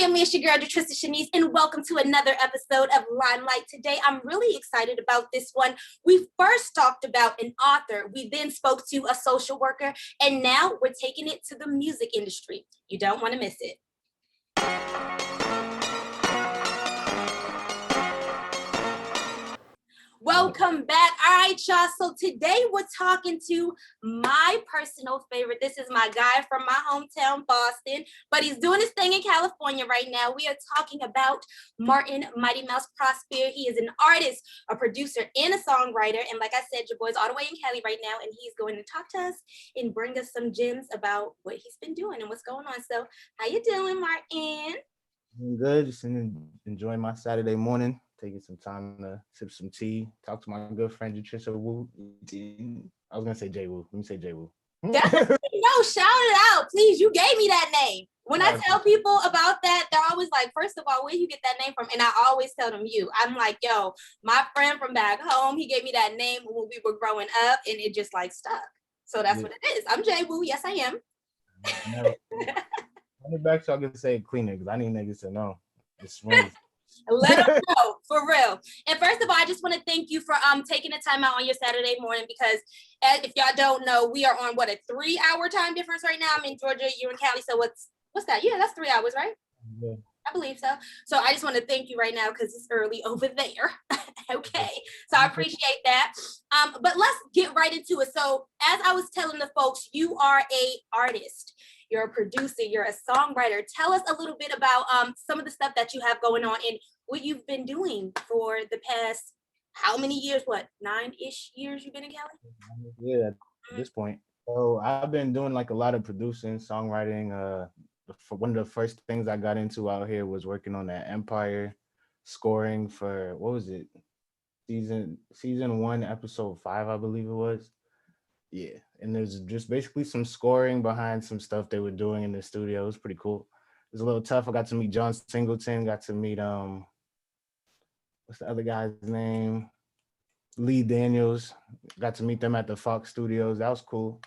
family? It's your girl, Trisha Shanice, and welcome to another episode of Limelight. Today, I'm really excited about this one. We first talked about an author. We then spoke to a social worker, and now we're taking it to the music industry. You don't want to miss it. Welcome back. All right, y'all. So today we're talking to my personal favorite. This is my guy from my hometown, Boston, but he's doing his thing in California right now. We are talking about Martin Mighty Mouse Prosper. He is an artist, a producer, and a songwriter. And like I said, your boy's all the way in Cali right now, and he's going to talk to us and bring us some gems about what he's been doing and what's going on. So how you doing, Martin? I'm good. Just enjoying my Saturday morning. Taking some time to sip some tea, talk to my good friend Patricia Wu. I was gonna say Jay Wu. Let me say Jay Wu. No, shout it out, please. You gave me that name. When I tell people about that, they're always like, first of all, where you get that name from? And I always tell them you. I'm like, yo, my friend from back home, he gave me that name when we were growing up, and it just like stuck. So that's what it is. I'm Jay Wu. Yes, I am. Run it back so I can say it cleaner because I need niggas to know. It's smooth. Let them know, for real. And first of all, I just want to thank you for taking the time out on your Saturday morning because if y'all don't know, we are on a 3-hour time difference right now. I'm in Georgia, you're in Cali, so what's that? Yeah, that's 3 hours, right? Yeah. I believe so. So I just want to thank you right now because it's early over there. Okay, so I appreciate that. But let's get right into it. So as I was telling the folks, you are an artist. You're a producer, you're a songwriter. Tell us a little bit about some of the stuff that you have going on and what you've been doing for the past, how many years? 9-ish years you've been in Cali? Yeah, at this point. So I've been doing like a lot of producing, songwriting. One of the first things I got into out here was working on that Empire scoring for, what was it? Season 1, episode 5, I believe it was. Yeah, and there's just basically some scoring behind some stuff they were doing in the studio. It was pretty cool. It was a little tough. I got to meet John Singleton, got to meet what's the other guy's name? Lee Daniels. Got to meet them at the Fox Studios. That was cool.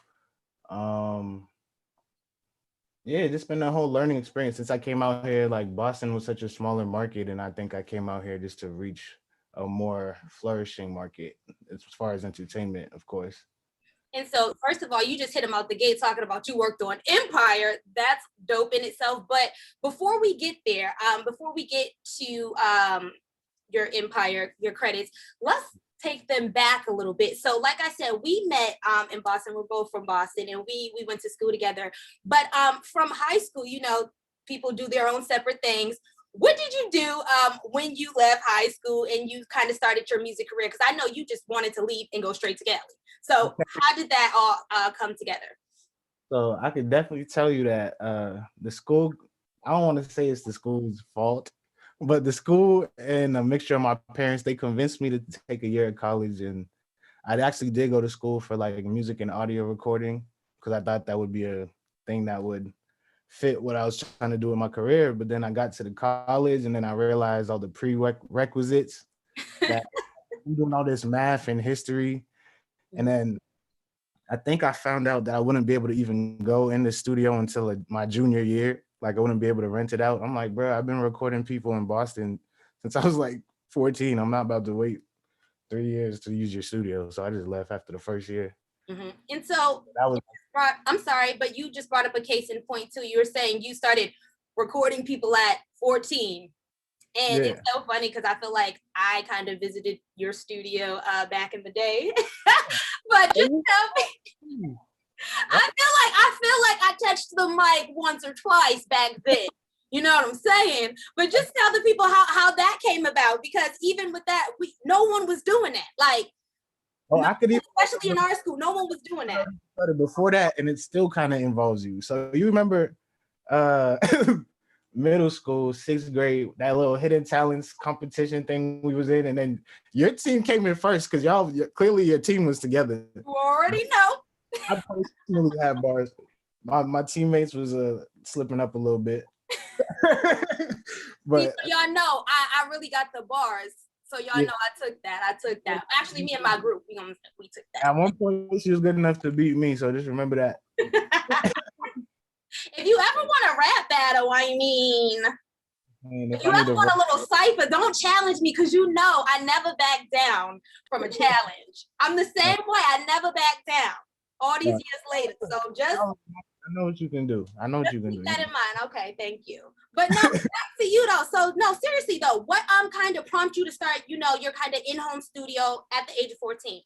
Yeah, just been a whole learning experience since I came out here. Like Boston was such a smaller market, and I think I came out here just to reach a more flourishing market as far as entertainment, of course. And so, first of all, you just hit him out the gate talking about you worked on Empire. That's dope in itself. But before we get there, before we get to your Empire, your credits, let's take them back a little bit. So, like I said, we met in Boston. We're both from Boston, and we went to school together. But from high school, people do their own separate things. What did you do when you left high school and you kind of started your music career? Because I know you just wanted to leave and go straight to Cali. So how did that all come together? So I could definitely tell you that the school, I don't want to say it's the school's fault, but the school and a mixture of my parents, they convinced me to take a year of college. And I actually did go to school for like music and audio recording because I thought that would be a thing that would fit what I was trying to do in my career. But then I got to the college and then I realized all the prerequisites that I'm doing all this math and history. And then I think I found out that I wouldn't be able to even go in the studio until my junior year. Like I wouldn't be able to rent it out. I'm like, bro, I've been recording people in Boston since I was like 14. I'm not about to wait 3 years to use your studio. So I just left after the first year. Mm-hmm. And so I'm sorry, but you just brought up a case in point too. You were saying you started recording people at 14. And It's so funny because I feel like I kind of visited your studio back in the day. But just tell me, I feel like I touched the mic once or twice back then. You know what I'm saying? But just tell the people how that came about, because even with that, no one was doing that. Like, especially in our school, no one was doing that. Before that, and it still kind of involves you. So you remember middle school, 6th grade, that little hidden talents competition thing we was in, and then your team came in first because clearly your team was together. You already know. I personally had bars. My teammates was slipping up a little bit. But y'all know I really got the bars. So y'all know I took that. Actually, me and my group, we took that. At one point, she was good enough to beat me, so just remember that. If you ever want a rap battle, And if You I need ever to, want a little cipher, don't challenge me because you know I never back down from a challenge. I'm the same way. I never back down all these years later. So just I know what you can do. I know what you can keep do. that in mind. Okay, thank you. But no, back to you though. So no, seriously though, what kind of prompt you to start, your kind of in-home studio at the age of 14?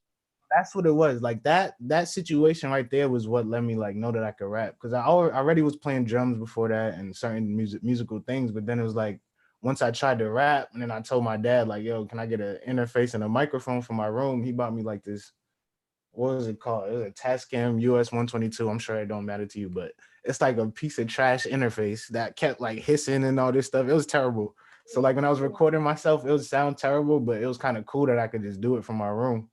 That's what it was. Like that situation right there was what let me like know that I could rap, because I already was playing drums before that and certain musical things. But then it was like once I tried to rap, and then I told my dad like, "Yo, can I get an interface and a microphone for my room?" He bought me like this. What was it called? It was a Tascam US 122. I'm sure it don't matter to you, but it's like a piece of trash interface that kept like hissing and all this stuff. It was terrible. So like when I was recording myself, it would sound terrible, but it was kind of cool that I could just do it from my room.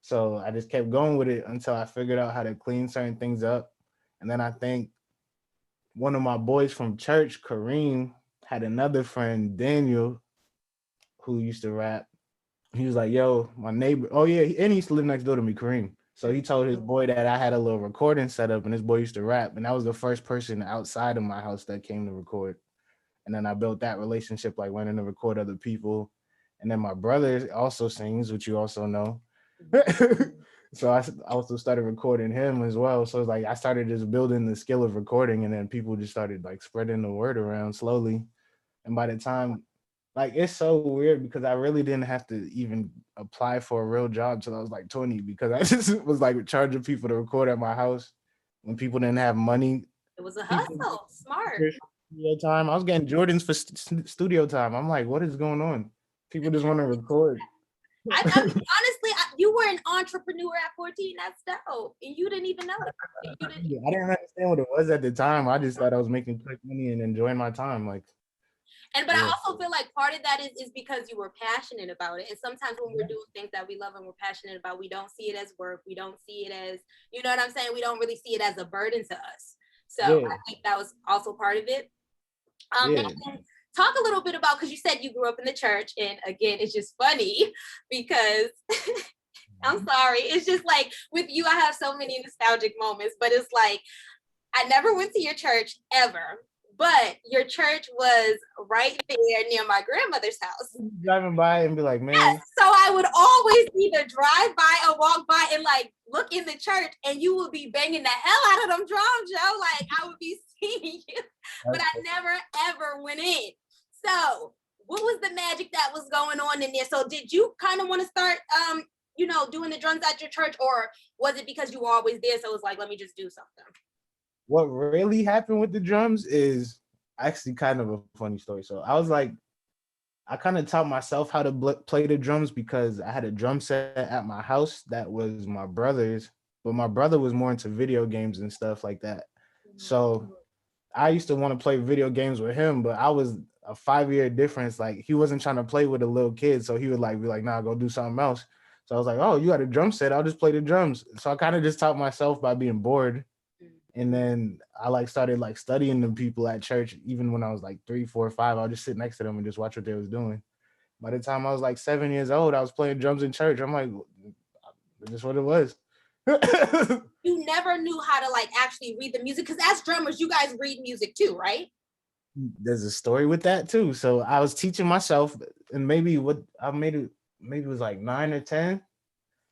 So I just kept going with it until I figured out how to clean certain things up. And then I think one of my boys from church, Kareem, had another friend, Daniel, who used to rap. He was like, "Yo, my neighbor." Oh yeah, and he used to live next door to me, Kareem. So he told his boy that I had a little recording set up, and his boy used to rap, and that was the first person outside of my house that came to record. And then I built that relationship, like learning to record other people. And then my brother also sings, which you also know. So I also started recording him as well. So it's like I started just building the skill of recording, and then people just started like spreading the word around slowly. And by the time, like, it's so weird because I really didn't have to even apply for a real job till I was like 20, because I just was like charging people to record at my house when people didn't have money. It was a People hustle. Smart. studio time. I was getting Jordans for studio time. I'm like, what is going on? People just want to record. I mean, honestly, you were an entrepreneur at 14. That's dope. And you didn't even know it. You didn't. I didn't understand what it was at the time. I just thought I was making quick money and enjoying my time. Like, But I yeah, also feel like part of that is because you were passionate about it. And sometimes when we're doing things that we love and we're passionate about, we don't see it as work. We don't see it as, you know what I'm saying? We don't really see it as a burden to us. So yeah, I think that was also part of it. yeah. And talk a little bit about, because you said you grew up in the church, and again, it's just funny because I'm sorry, it's just like with you, I have so many nostalgic moments, but it's like I never went to your church ever, but your church was right there near my grandmother's house. Driving by and be like, man. Yes. So I would always either drive by or walk by and like look in the church, and you would be banging the hell out of them drums, yo. Like I would be seeing you, but I never ever went in. So what was the magic that was going on in there? So did you kind of want to start doing the drums at your church, or was it because you were always there? So it was like, let me just do something. What really happened with the drums is actually kind of a funny story. So I was like, I kind of taught myself how to play the drums because I had a drum set at my house that was my brother's, but my brother was more into video games and stuff like that. So I used to want to play video games with him, but I was a 5-year difference. Like he wasn't trying to play with a little kid, so he would like be like, "Nah, go do something else." So I was like, "Oh, you got a drum set? I'll just play the drums." So I kind of just taught myself by being bored. And then I like started like studying the people at church. Even when I was like 3, 4, 5, I'll just sit next to them and just watch what they was doing. By the time I was like 7 years old, I was playing drums in church. I'm like, that's just what it was. You never knew how to like actually read the music, because as drummers, you guys read music too, right? There's a story with that too. So I was teaching myself, and maybe what I made it, maybe it was like 9 or 10.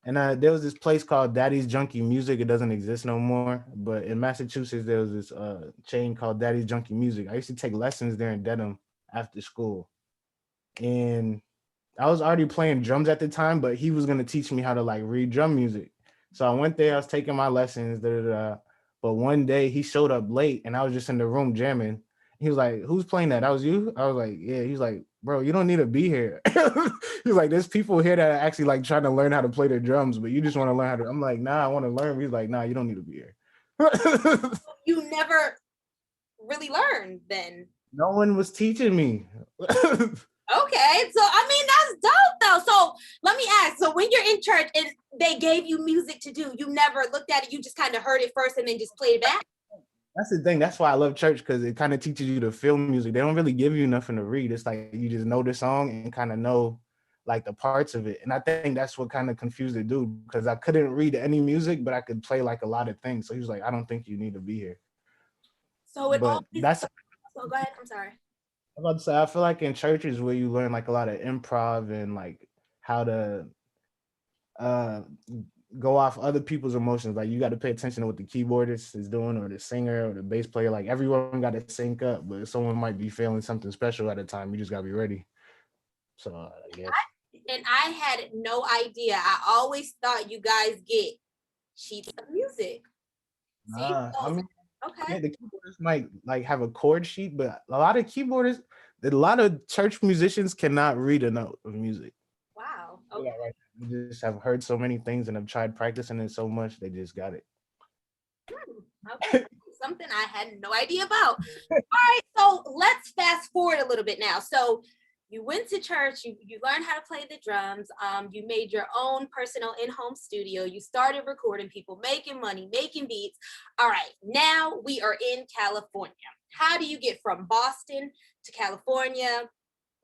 And there was this place called Daddy's Junkie Music. It doesn't exist no more. But in Massachusetts, there was this chain called Daddy's Junkie Music. I used to take lessons there in Dedham after school. And I was already playing drums at the time, but he was going to teach me how to like read drum music. So I went there, I was taking my lessons, but one day he showed up late and I was just in the room jamming. He was like, "Who's playing that?" That was you? I was like, "Yeah." He's like, "Bro, you don't need to be here." He's like, "There's people here that are actually like trying to learn how to play their drums, but you just want to learn how to." I'm like, "Nah, I want to learn." He's like, "Nah, you don't need to be here." You never really learned then. No one was teaching me. Okay, so I mean that's dope though. So let me ask. So when you're in church and they gave you music to do, you never looked at it. You just kind of heard it first and then just played it back. That's the thing. That's why I love church, because it kind of teaches you to feel music. They don't really give you nothing to read. It's like you just know the song and kind of know like the parts of it. And I think that's what kind of confused the dude, because I couldn't read any music, but I could play like a lot of things. So he was like, "I don't think you need to be here." So it But always. that's So go ahead. I'm sorry. I'm about to say, I feel like in churches where you learn like a lot of improv and like how to uh go off other people's emotions. Like you got to pay attention to what the keyboardist is doing or the singer or the bass player. Like everyone got to sync up, but someone might be feeling something special at a time. You just got to be ready. So I guess. And I had no idea. I always thought you guys get sheets of music. See? I mean, Okay. yeah, the keyboardist might like have a chord sheet, but a lot of keyboardists, a lot of church musicians cannot read a note of music. Wow. Yeah, Okay. right. They just have heard so many things and have tried practicing it so much, they just got it. Okay. Something I had no idea about. All right, so let's fast forward a little bit now. So you went to church, you learned how to play the drums, you made your own personal in-home studio, you started recording people, making money, making beats. All right, now we are in California. How do you get from Boston to California,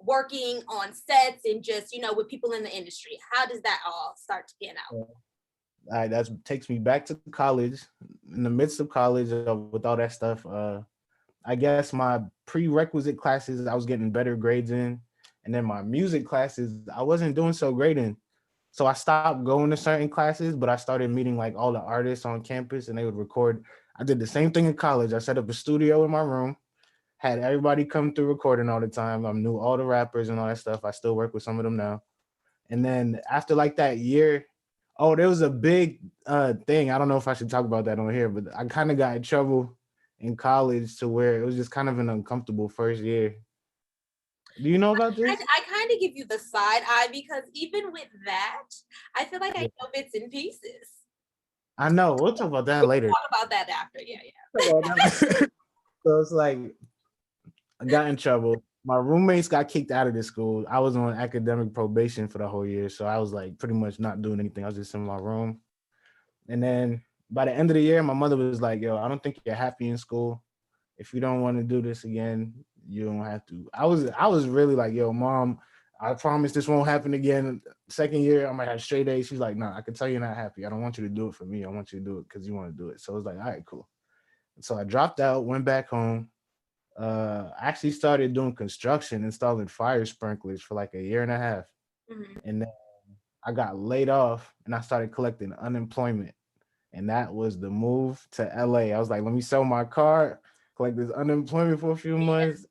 working on sets and just, with people in the industry? How does that all start to pan out? All right, that takes me back to college. In the midst of college, with all that stuff, I guess my prerequisite classes, I was getting better grades in, and then my music classes, I wasn't doing so great in. So I stopped going to certain classes, but I started meeting like all the artists on campus, and they would record. I did the same thing in college. I set up a studio in my room, had everybody come through recording all the time. I knew all the rappers and all that stuff. I still work with some of them now. And then after like that year, oh, there was a big thing. I don't know if I should talk about that on here, but I kind of got in trouble in college to where it was just kind of an uncomfortable first year. Do you know about this? I kind of give you the side eye because even with that, I feel like I Yeah. know bits and pieces. I know. We'll talk about that We can later. talk about that after. Yeah, yeah. So it's like I got in trouble. My roommates got kicked out of the school. I was on academic probation for the whole year. So I was like pretty much not doing anything. I was just in my room. And then by the end of the year, my mother was like, yo, I don't think you're happy in school. If you don't want to do this again, you don't have to. I was really like, yo, mom, I promise this won't happen again. Second year, I might have straight A's. She's like, nah, I can tell you're not happy. I don't want you to do it for me. I want you to do it because you want to do it. So I was like, all right, cool. So I dropped out, went back home. I actually started doing construction, installing fire sprinklers for like a year and a half. Mhm. And then I got laid off and I started collecting unemployment. And that was the move to LA. I was like, let me sell my car, collect this unemployment for a few months.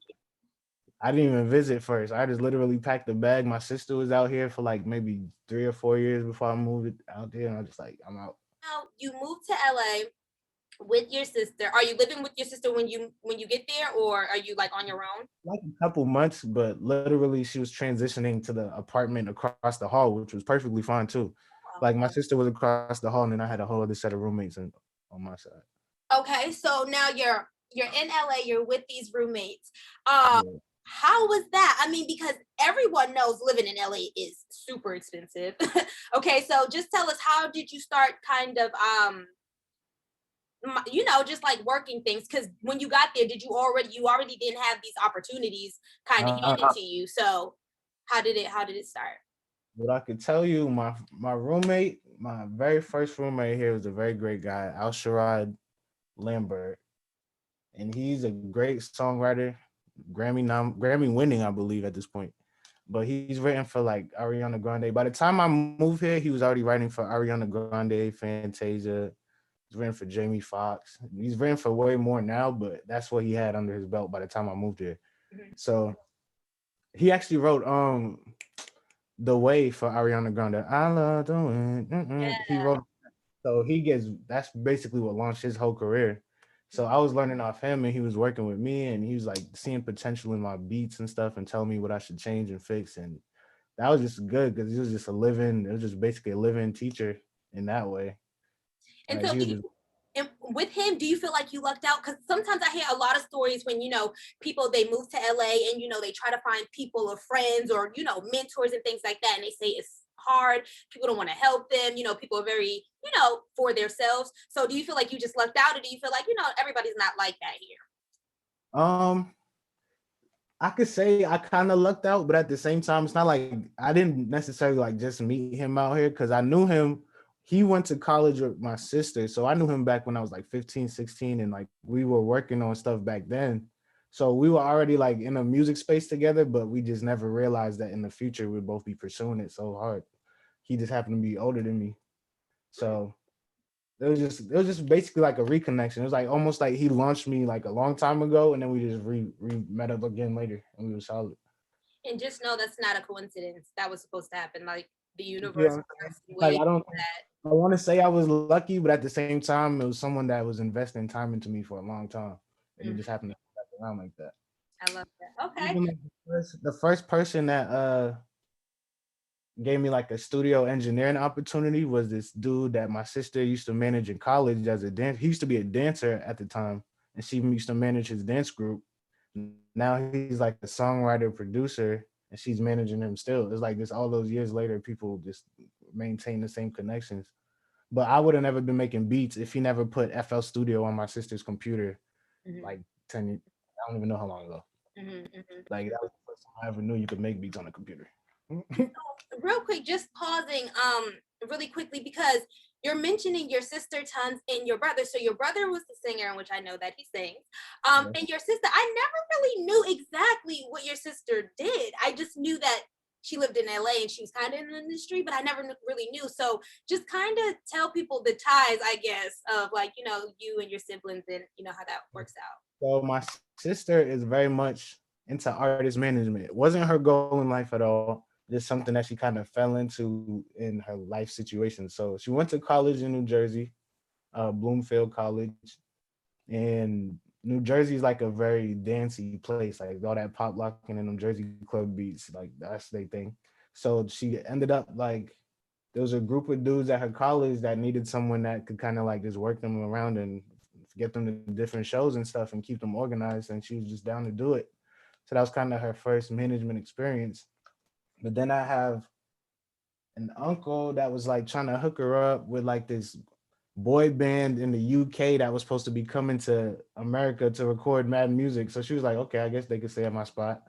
I didn't even visit first. I just literally packed a bag. My sister was out here for like maybe 3 or 4 years before I moved it out there. And I was just like, I'm out. Now you moved to LA with your sister. Are you living with your sister when you get there, or are you like on your own? Like a couple months, but literally she was transitioning to the apartment across the hall, which was perfectly fine too. Like my sister was across the hall, and then I had a whole other set of roommates on my side. Okay, so now you're in LA. You're with these roommates. Um, Yeah. how was that? I mean, because everyone knows living in LA is super expensive. Okay, so just tell us, how did you start kind of just like working things? Because when you got there, you already didn't have these opportunities kind of Uh, handed to you. So how did it start? what I could tell you, my roommate, my very first roommate here was a very great guy, Al Sharad Lambert, and he's a great songwriter, Grammy winning, I believe, at this point. But he's written for like Ariana Grande. By the time I moved here, he was already writing for Ariana Grande, Fantasia. He's written for Jamie Foxx. He's written for way more now, but that's what he had under his belt by the time I moved here. Mhm. So he actually wrote The Way for Ariana Grande. I love the way. He Yeah. wrote, so that's basically what launched his whole career. So I was learning off him and he was working with me and he was like seeing potential in my beats and stuff and telling me what I should change and fix. And that was just good because it was just basically a living teacher in that way. And Like so he do was you, just and with him, do you feel like you lucked out? Because sometimes I hear a lot of stories when people, they move to LA and they try to find people or friends or mentors and things like that, and they say it's hard. People don't want to help them. People are very for themselves. So do you feel like you just lucked out, or do you feel like everybody's not like that here? um I could say I kind of lucked out, but at the same time, it's not like I didn't necessarily like just meet him out here because I knew him. He went to college with my sister. So I knew him back when I was like 15, 16, and like we were working on stuff back then. So we were already like in a music space together, but we just never realized that in the future we'd both be pursuing it so hard. He just happened to be older than me. So it was just basically like a reconnection. It was like almost like he launched me like a long time ago, and then we just re met up again later, and we were solid. And just know that's not a coincidence. That was supposed to happen. Like the You universe know, works in like ways that. I want to say I was lucky, but at the same time, it was someone that was investing time into me for a long time, and it Mhm. just happened to come back around like that. I love that. Okay. Even like the first person that gave me like a studio engineering opportunity was this dude that my sister used to manage in college as a dance. He used to be a dancer at the time, and she used to manage his dance group. Now he's like a songwriter, producer, and she's managing him still. It's like this all those years later, people just maintain the same connections. But I would have never been making beats if he never put FL Studio on my sister's computer Hmm. like 10 years. I don't even know how long ago. Hmm. Hmm. Like that was the first time I ever knew you could make beats on a computer. Real quick, just pausing really quickly because you're mentioning your sister tons and your brother. So your brother was the singer, in which I know that he sings. Yeah. And your sister, I never really knew exactly what your sister did. I just knew that she lived in LA and she was kind of in the industry, but I never really knew. So just kind of tell people the ties, I guess, of like, you and your siblings and how that works out. So my sister is very much into artist management. It wasn't her goal in life at all. Just something that she kind of fell into in her life situation. So she went to college in New Jersey, Bloomfield College, and New Jersey's like a very dancey place, like all that pop locking and them Jersey club beats, like that's their thing. So she ended up like there was a group of dudes at her college that needed someone that could kind of like just work them around and get them to different shows and stuff and keep them organized. And she was just down to do it. So that was kind of her first management experience. But then I have an uncle that was like trying to hook her up with like this boy band in the UK that was supposed to be coming to America to record mad music. So she was like, okay, I guess they could stay at my spot.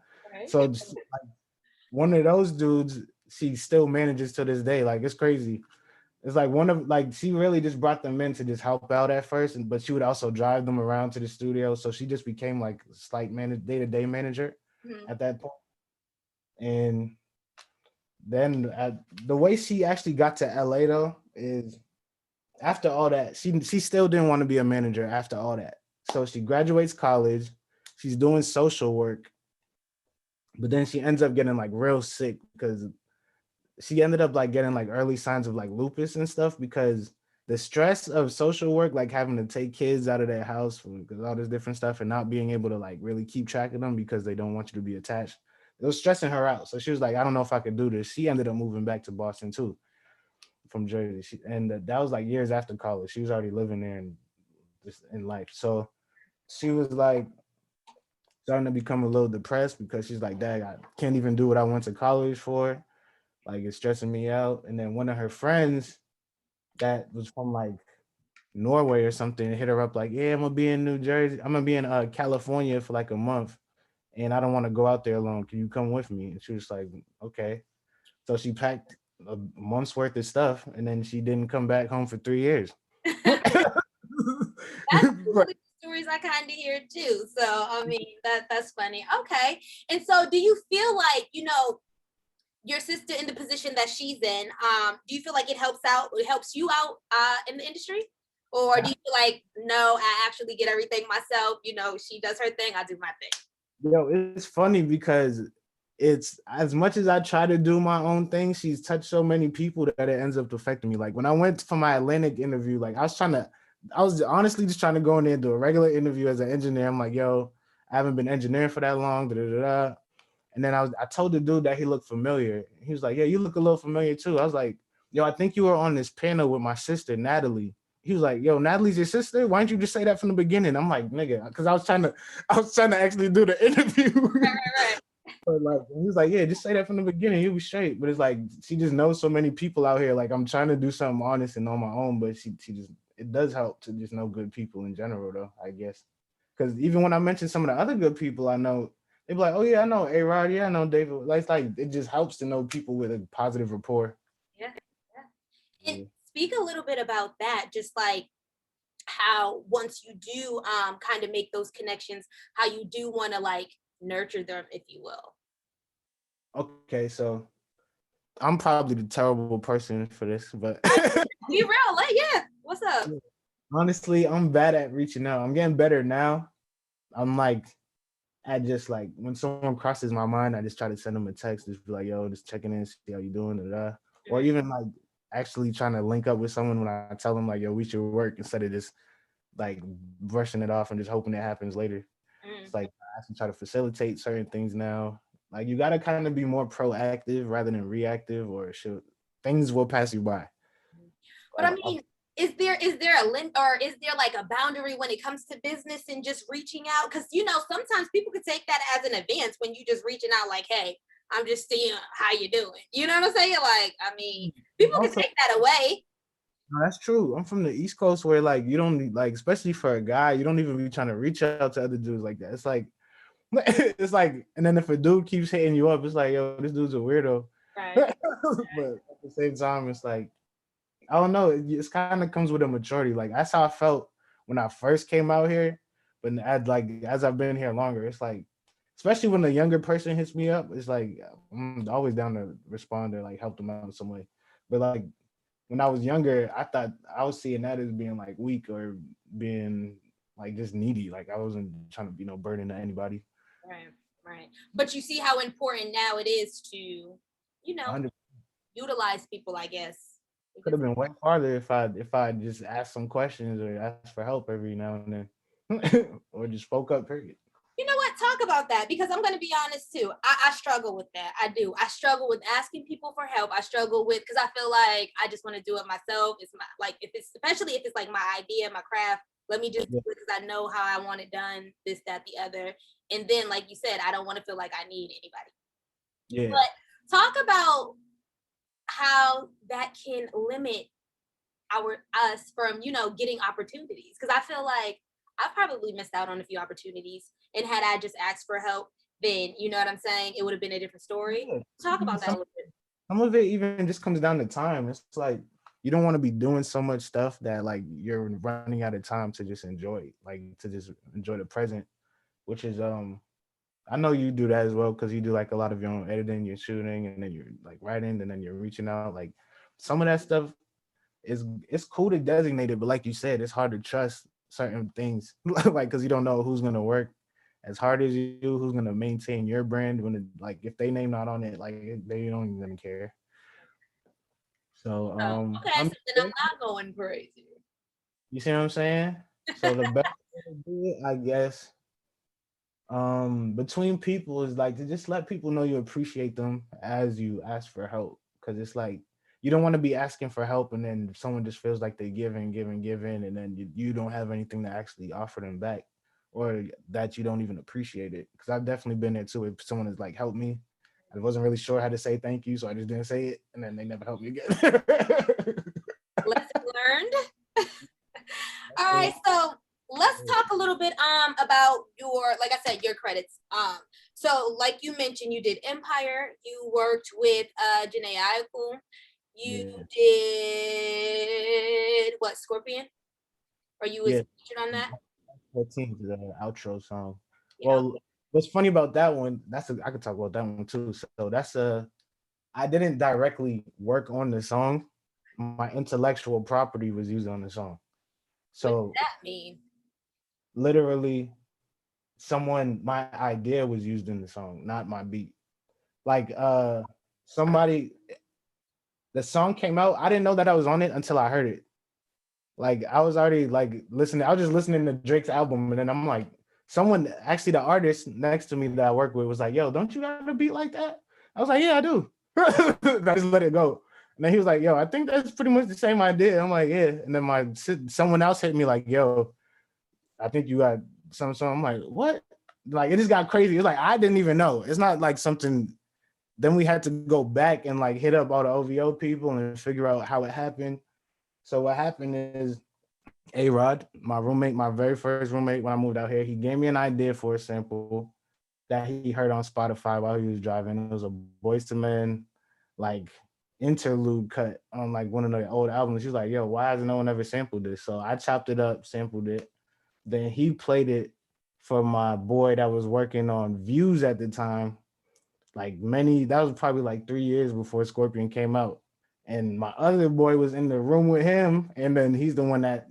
So Right. just, like, one of those dudes, she still manages to this day. Like it's crazy. It's like one of like she really just brought them in to just help out at first, but she would also drive them around to the studio. So she just became like slight day-to-day manager Mhm. at that point. And then the way she actually got to LA though is after all that, she still didn't want to be a manager after all that. So she graduates college, she's doing social work, but then she ends up getting like real sick because she ended up like getting like early signs of like lupus and stuff because the stress of social work, like having to take kids out of their house because all this different stuff and not being able to like really keep track of them because they don't want you to be attached. It was stressing her out. So she was like, I don't know if I could do this. She ended up moving back to Boston too from Jersey. And that was like years after college. She was already living there and just in life. So she was like starting to become a little depressed because she's like, Dad, I can't even do what I went to college for. Like it's stressing me out. And then one of her friends that was from like Norway or something hit her up like, yeah, I'm gonna be in New Jersey. I'm gonna be in California for like a month, and I don't want to go out there alone. Can you come with me? And she was like, okay. So she packed a month's worth of stuff, and then she didn't come back home for 3 years. That's Right. usually the stories I kind of hear too. So I mean that's funny. Okay. And so do you feel like, your sister in the position that she's in, do you feel like it helps you out in the industry? Or do you feel like, no, I actually get everything myself, she does her thing, I do my thing. Yo, it's funny because it's as much as I try to do my own thing, she's touched so many people that it ends up affecting me. Like when I went for my Atlantic interview, like I was honestly just trying to go in there and do a regular interview as an engineer. I'm like, yo, I haven't been engineering for that long. Da, da, da, da. And then I told the dude that he looked familiar. He was like, yeah, you look a little familiar too. I was like, yo, I think you were on this panel with my sister, Natalie. He was like, yo, Natalie's your sister? Why didn't you just say that from the beginning? I'm like, nigga, because I was trying to actually do the interview. Right. But like he was like, yeah, just say that from the beginning, you'll be straight. But it's like she just knows so many people out here. Like I'm trying to do something honest and on my own, but she just it does help to just know good people in general, though, I guess. Because even when I mention some of the other good people I know, they be like, oh yeah, I know A-Rod, yeah, I know David. Like it's like it just helps to know people with a positive rapport. Yeah. Yeah. And Yeah. speak a little bit about that, just like how once you do kind of make those connections, how you do want to like nurture them, if you will. Okay, so I'm probably the terrible person for this, but Be real, like, yeah. What's up? honestly, I'm bad at reaching out. I'm getting better now. I'm like, at just like when someone crosses my mind, I just try to send them a text, just be like, yo, just checking in, see how you doing, da, da. Or Mhm, even like actually trying to link up with someone when I tell them like, yo, we should work instead of just like brushing it off and just hoping it happens later. mhm. It's like I actually try to facilitate certain things now. Like you gotta kind of be more proactive rather than reactive, or should things will pass you by. But I Like mean, is there a limit, or is there like a boundary when it comes to business and just reaching out? Because sometimes people could take that as an advance when you just reaching out like, hey, I'm just seeing how you doing. You know what I'm saying? Like, I mean, people could also, take that away. no, that's true. I'm from the East Coast where like you don't need, like, especially for a guy, you don't even be trying to reach out to other dudes like that. It's like it's like, and then if a dude keeps hitting you up, it's like, yo, this dude's a weirdo. Right. But at the same time, it's like, I don't know. It's kind of comes with a maturity. Like that's how I felt when I first came out here. But as I've been here longer, it's like, especially when a younger person hits me up, it's like I'm always down to respond or like help them out in some way. But like when I was younger, I thought I was seeing that as being like weak or being like just needy. Like I wasn't trying to, burden to anybody. Right. Right. But you see how important now it is to, you know, 100 utilize people, I guess. could Because have been way farther if I just asked some questions or asked for help every now and then, or just spoke up. Period. you know what? Talk about that, because I'm going to be honest too. I struggle with that. I do. I struggle with asking people for help. I struggle with, because I feel like I just want to do it myself. It's my, like, if it's, especially if it's like my idea, my craft, let me just do Yeah, it because I know how I want it done, this, that, the other. And then, like you said, I don't want to feel like I need anybody. yeah. But talk about how that can limit us from getting opportunities, because I feel like I probably missed out on a few opportunities, and had I just asked for help, then you know what I'm saying, it would have been a different story. Yeah. Talk Even about that a some little bit. some of it even just comes down to time. It's like you don't want to be doing so much stuff that like you're running out of time to just enjoy, like to just enjoy the present, which is I know you do that as well because you do like a lot of your own editing, you're shooting, and then you're like writing, and then you're reaching out. Like some of that stuff is it's cool to designate it, but like you said, it's hard to trust certain things, like because you don't know who's gonna work as hard as you, who's gonna maintain your brand when like if they name not on it, like they don't even gonna care. So So okay, I'm so then I'm not going crazy. you see what I'm saying? So the best way to do it, I guess, between people is like to just let people know you appreciate them as you ask for help, because it's like you don't want to be asking for help and then someone just feels like they give and give and give in, and then you don't have anything to actually offer them back, or that you don't even appreciate it, because I've definitely been there too. If someone has like helped me, I wasn't really sure how to say thank you, so I just didn't say it, and then they never helped me again. Lesson learned. All right, so let's talk a little bit about your, like I said, your credits. So like you mentioned, you did Empire, you worked with Janae Ayako, you Yeah, did what, Scorpion? Or you was yeah. featured on that? 14 is the outro song. Yeah. Well, what's funny about that one, I could talk about that one too. So I didn't directly work on the song. My intellectual property was used on the song. What does So that mean? literally my idea was used in the song, not my beat. Like somebody the song came out, I didn't know that I was on it until I heard it. Like I was already like listening. I was just listening to Drake's album, and then I'm like, someone actually the artist next to me that I work with was like, "Yo, don't you got a beat like that?" I was like, "Yeah, I do." I just let it go, and then he was like, "Yo, I think that's pretty much the same idea." I'm like, "Yeah," and then someone else hit me like, "Yo, I think you got some." So I'm like, "What?" Like it just got crazy. It's like I didn't even know. It's not like something. Then we had to go back and like hit up all the OVO people and figure out how it happened. So what happened is A-Rod, my roommate, my very first roommate when I moved out here, he gave me an idea for a sample that he heard on Spotify while he was driving. It was a Boyz II Men, like interlude cut on like one of the old albums. She's like, yo, why has no one ever sampled this? So I chopped it up, sampled it. Then he played it for my boy that was working on Views at the time. That was probably like 3 years before Scorpion came out. And my other boy was in the room with him. And then he's the one that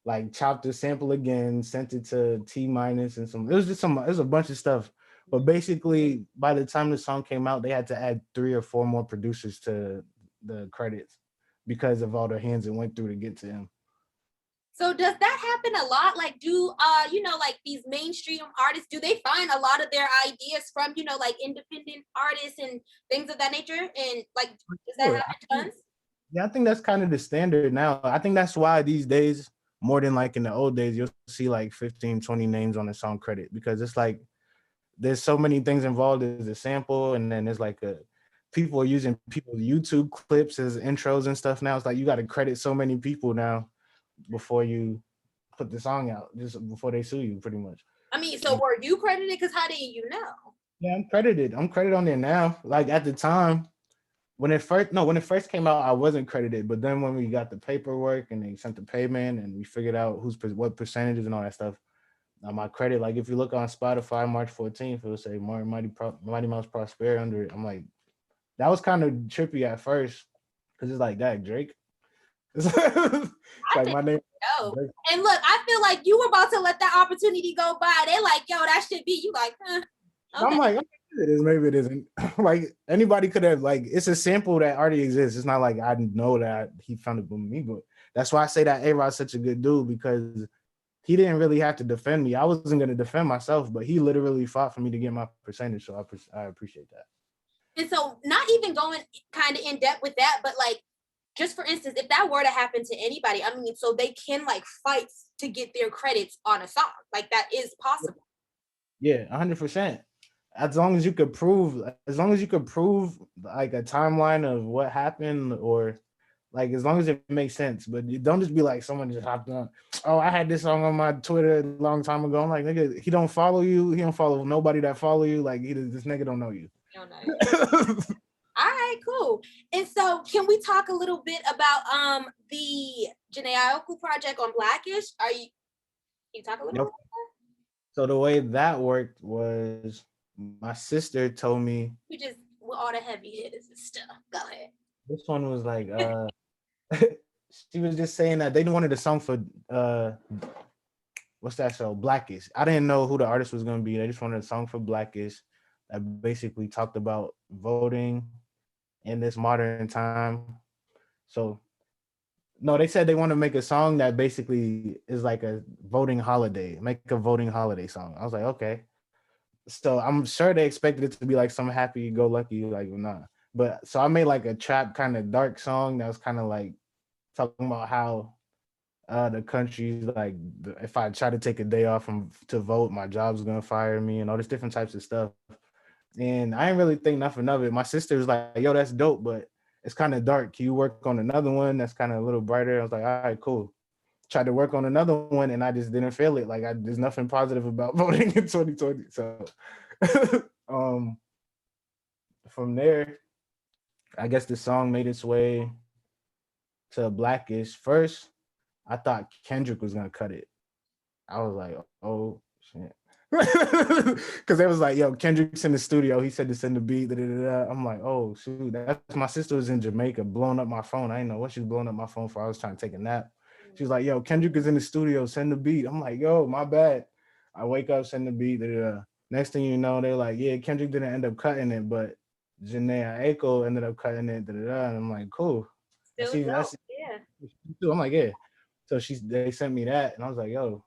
like chopped the sample again, sent it to T minus and it was a bunch of stuff. But basically, by the time the song came out, they had to add 3 or 4 more producers to the credits because of all the hands it went through to get to him. So does that happen a lot? Like, do like these mainstream artists, do they find a lot of their ideas from, like independent artists and things of that nature? And like, does that happen tons? Yeah, I think that's kind of the standard now. I think that's why these days, more than like in the old days, you'll see like 15, 20 names on a song credit, because it's like there's so many things involved. There's a sample, and then there's like people are using people's YouTube clips as intros and stuff now. It's like you got to credit so many people now before you put the song out, just before they sue you, pretty much. I mean, so were you credited? Because how did you know? Yeah, I'm credited. I'm credited on there now. Like at the time, when it first came out, I wasn't credited. But then when we got the paperwork and they sent the payment and we figured out what percentages and all that stuff, my credit, like if you look on Spotify, March 14th, it will say Mighty Mouse Prosper under it. I'm like, that was kind of trippy at first because it's like that Drake. It's like my name. Drake. And look, I feel like you were about to let that opportunity go by. They're like, yo, that should be you. Like, okay. I'm like, it is, maybe it isn't. Like anybody could have, like, it's a sample that already exists. It's not like I know that he found it with me, but that's why I say that A-Rod's such a good dude, because he didn't really have to defend me. I wasn't going to defend myself, but he literally fought for me to get my percentage. So I appreciate that. And so not even going kind of in depth with that, but like, just for instance, if that were to happen to anybody, I mean, so they can like fight to get their credits on a song. Like that is possible. Yeah, 100%. As long as you could prove like a timeline of what happened, or like as long as it makes sense. But you don't just be like someone just hopped on. Oh, I had this song on my Twitter a long time ago. I'm like, nigga, he don't follow you. He don't follow nobody that follow you. Like this nigga don't know you. Don't know you. All right, cool. And so can we talk a little bit about the Janae Ayoku project on Blackish? Can you talk a little bit about that? So the way that worked was my sister told me. You just with all the heavy hitters and stuff. Go ahead. This one was like she was just saying that they wanted a song for what's that show? Blackish. I didn't know who the artist was gonna be. They just wanted a song for Blackish that basically talked about voting in this modern time. So no, they said they want to make a song that basically is like a voting holiday. Make a voting holiday song. I was like, okay. So I'm sure they expected it to be like some happy-go-lucky, like nah. But so I made like a trap kind of dark song that was kind of like talking about how the country's like, if I try to take a day off to vote, my job's gonna fire me and all this different types of stuff. And I didn't really think nothing of it. My sister was like, yo, that's dope, but it's kind of dark. Can you work on another one that's kind of a little brighter? I was like, all right, cool. Tried to work on another one and I just didn't feel it. Like there's nothing positive about voting in 2020. So from there, I guess the song made its way to Blackish. First, I thought Kendrick was gonna cut it. I was like, oh shit. Because it was like, yo, Kendrick's in the studio. He said to send the beat. I'm like, oh shoot. That's my sister was in Jamaica blowing up my phone. I didn't know what she was blowing up my phone for. I was trying to take a nap. She was like, yo, Kendrick is in the studio. Send the beat. I'm like, yo, my bad. I wake up, send the beat. Next thing you know, they're like, yeah, Kendrick didn't end up cutting it, but Janae Aiko ended up cutting it. And I'm like, cool. Yeah. I'm like, yeah. So they sent me that, and I was like, yo,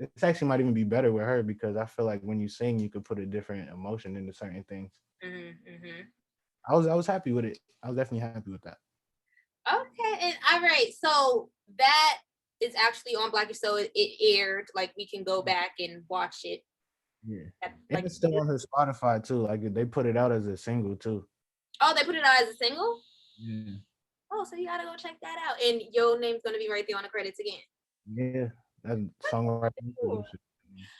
this actually might even be better with her, because I feel like when you sing, you could put a different emotion into certain things. Mm-hmm. I was happy with it. I was definitely happy with that. Okay, and all right, so that is actually on Blackish, so it aired. Like we can go back and watch it. Yeah, and it's still on her Spotify too. Like they put it out as a single too. Oh, they put it out as a single? Yeah. Oh, so you gotta go check that out, and your name's gonna be right there on the credits again. Yeah, that songwriting. Cool.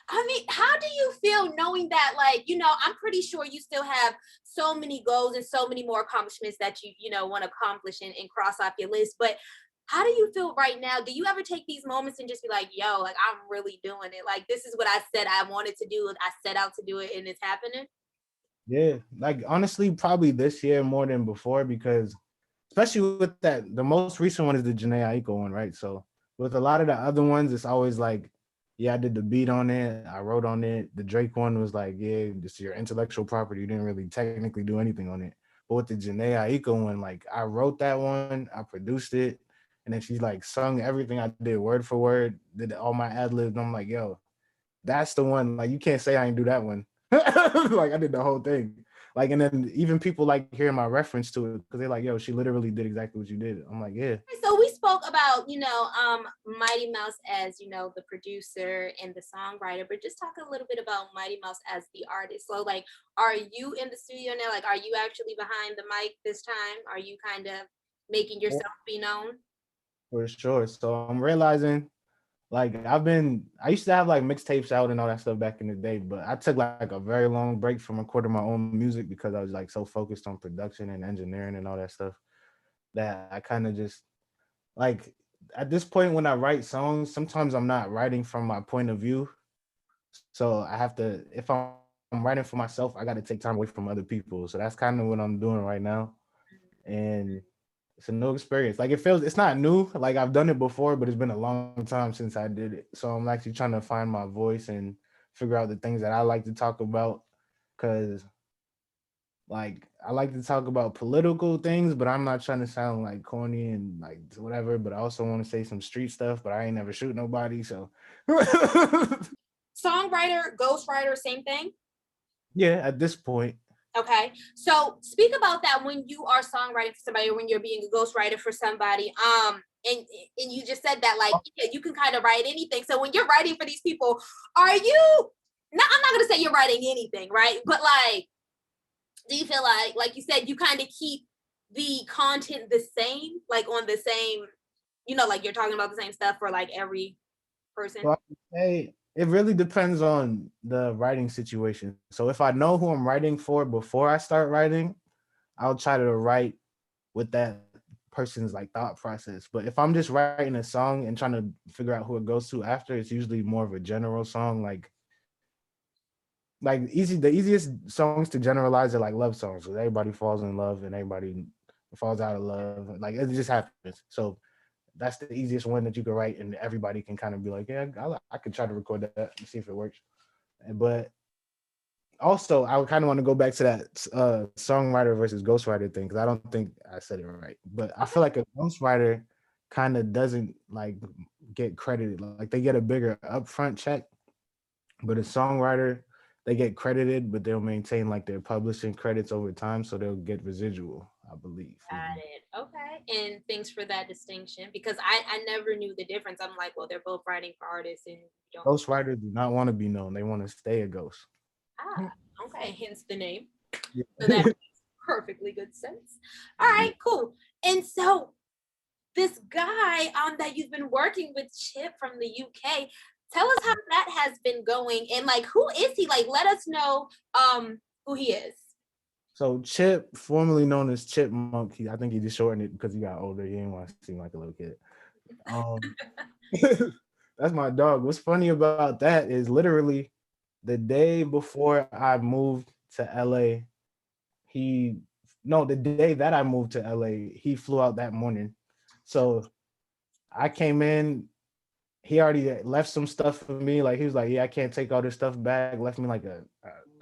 I mean, how do you feel knowing that, like, you know, I'm pretty sure you still have so many goals and so many more accomplishments that you know, want to accomplish and cross off your list. But how do you feel right now? Do you ever take these moments and just be like, yo, like, I'm really doing it? Like, this is what I said I wanted to do, and I set out to do it, and it's happening? Yeah, like honestly, probably this year more than before because especially with that, the most recent one is the Janae Aiko one, right? So with a lot of the other ones, it's always like, yeah, I did the beat on it, I wrote on it. The Drake one was like, yeah, this is your intellectual property. You didn't really technically do anything on it. But with the Janae Aiko one, like I wrote that one, I produced it, and then she's like sung everything I did word for word, did all my ad libs. I'm like, yo, that's the one. Like you can't say I ain't do that one. Like I did the whole thing. Like and then even people like hearing my reference to it because they're like, "Yo, she literally did exactly what you did." I'm like, "Yeah." So we spoke about, you know, Mighty Mouse as, you know, the producer and the songwriter, but just talk a little bit about Mighty Mouse as the artist. So like, are you in the studio now? Like, are you actually behind the mic this time? Are you kind of making yourself be known? For sure. So I'm realizing like I used to have like mixtapes out and all that stuff back in the day, but I took like a very long break from recording my own music because I was like so focused on production and engineering and all that stuff that I kind of just like at this point when I write songs, sometimes I'm not writing from my point of view. So I have to, if I'm writing for myself, I got to take time away from other people. So that's kind of what I'm doing right now. And it's a new experience. Like it's not new. Like I've done it before, but it's been a long time since I did it. So I'm actually trying to find my voice and figure out the things that I like to talk about. Cause like I like to talk about political things, but I'm not trying to sound like corny and like whatever. But I also want to say some street stuff, but I ain't never shoot nobody. So Songwriter, ghostwriter, same thing? yeah, at this point. Okay. So speak about that when you are songwriting for somebody or when you're being a ghostwriter for somebody. And you just said that like yeah, you can kind of write anything. So when you're writing for these people, are you not I'm not gonna say you're writing anything, right? But like, do you feel like you said, you kind of keep the content the same, like on the same, you know, like you're talking about the same stuff for like every person? So I would say it really depends on the writing situation. So if I know who I'm writing for before I start writing, I'll try to write with that person's like thought process. But if I'm just writing a song and trying to figure out who it goes to after, it's usually more of a general song. The easiest songs to generalize are like love songs because everybody falls in love and everybody falls out of love. Like it just happens. So that's the easiest one that you can write, and everybody can kind of be like, yeah, I could try to record that and see if it works. But also, I would kind of want to go back to that songwriter versus ghostwriter thing because I don't think I said it right. But I feel like a ghostwriter kind of doesn't like get credited. Like they get a bigger upfront check, but a songwriter they get credited, but they'll maintain like their publishing credits over time, so they'll get residual. I believe. Got it. Okay. And thanks for that distinction because I never knew the difference. I'm like, well, they're both writing for artists and you don't. Ghostwriters do not want to be known; they want to stay a ghost. Ah, okay. Hence the name. Yeah. So that makes perfectly good sense. All right, cool. And so this guy that you've been working with, Chip from the UK, tell us how that has been going and like who is he? Like let us know who he is. So Chip, formerly known as Chipmunk, I think he just shortened it because he got older. He didn't want to seem like a little kid. Um, that's my dog. What's funny about that is literally the day before I moved to LA, he no, the day that I moved to LA, he flew out that morning. So I came in, he already left some stuff for me. Like he was like, yeah, I can't take all this stuff back. Left me like a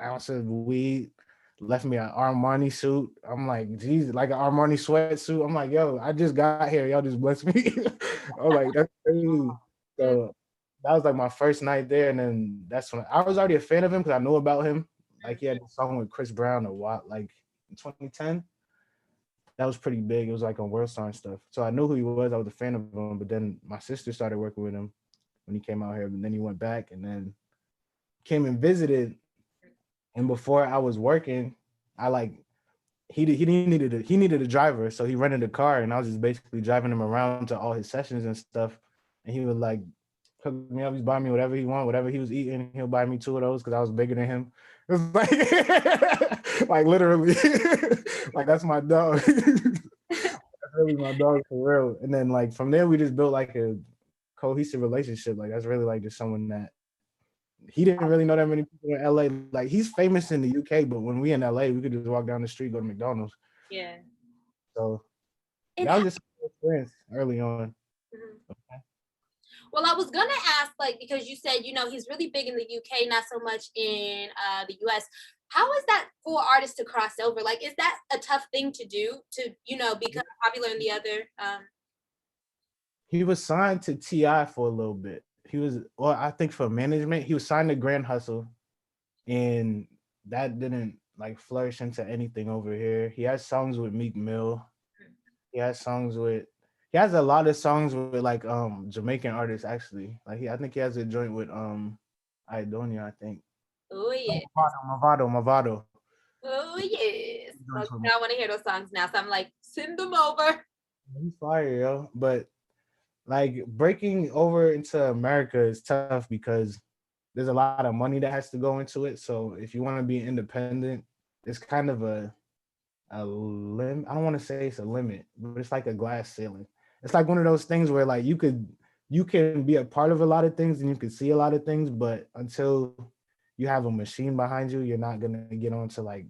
ounce of weed, left me an Armani suit. I'm like, geez, like an Armani sweatsuit. I'm like, yo, I just got here. Y'all just blessed me. I'm like, that's crazy. So that was like my first night there. And then that's when I was already a fan of him because I knew about him. Like he had a song with Chris Brown a while, like in 2010. That was pretty big. It was like on World Star and stuff. So I knew who he was. I was a fan of him. But then my sister started working with him when he came out here. And then he went back and then came and visited. And before I was working, I like he needed a driver, so he rented a car, and I was just basically driving him around to all his sessions and stuff. And he would like hook me up. He's buying me whatever he want, whatever he was eating. He'll buy me 2 of those because I was bigger than him. It was like, like literally, like that's my dog. That's really my dog for real. And then like from there, we just built like a cohesive relationship. Like that's really like just someone that he didn't really know that many people in LA. Like he's famous in the UK, but when we in LA, we could just walk down the street, go to McDonald's. Yeah. So And that was just an experience early on. mhm. Well, I was gonna ask, like, because you said, he's really big in the UK, not so much in the US. How is that for artists to cross over? Like, is that a tough thing to do to, become popular in the other? He was signed to TI for a little bit. He was, well, I think for management, he was signed to Grand Hustle, and that didn't like flourish into anything over here. He has songs with Meek Mill. He has songs with. He has a lot of songs with like Jamaican artists actually. Like I think he has a joint with Idonia, I think. Oh yeah. Mavado. Oh yes. Okay, I want to hear those songs now. So I'm like, send them over. He's fire, yo. But like breaking over into America is tough because there's a lot of money that has to go into it. So if you want to be independent, it's kind of a limit. I don't want to say it's a limit, but it's like a glass ceiling. It's like one of those things where like you can be a part of a lot of things and you can see a lot of things, but until you have a machine behind you, you're not gonna get onto like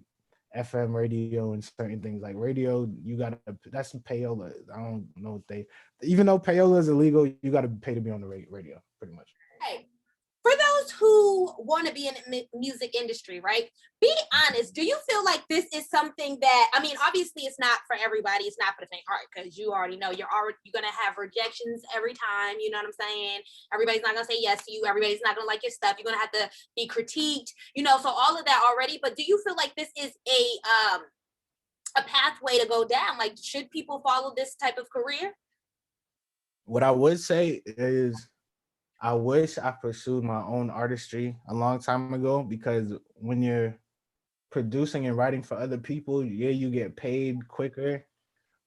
FM radio and certain things. Like radio, you gotta, that's payola. I don't know what they, even though payola is illegal, you gotta pay to be on the radio, pretty much. Hey, for those who want to be in the music industry, right? Be honest. Do you feel like this is something that, I mean, obviously it's not for everybody. It's not for the faint heart because you already know you're going to have rejections every time. You know what I'm saying? Everybody's not going to say yes to you. Everybody's not going to like your stuff. You're going to have to be critiqued, so all of that already. But do you feel like this is a pathway to go down? Like, should people follow this type of career? What I would say is, I wish I pursued my own artistry a long time ago, because when you're producing and writing for other people, yeah, you get paid quicker,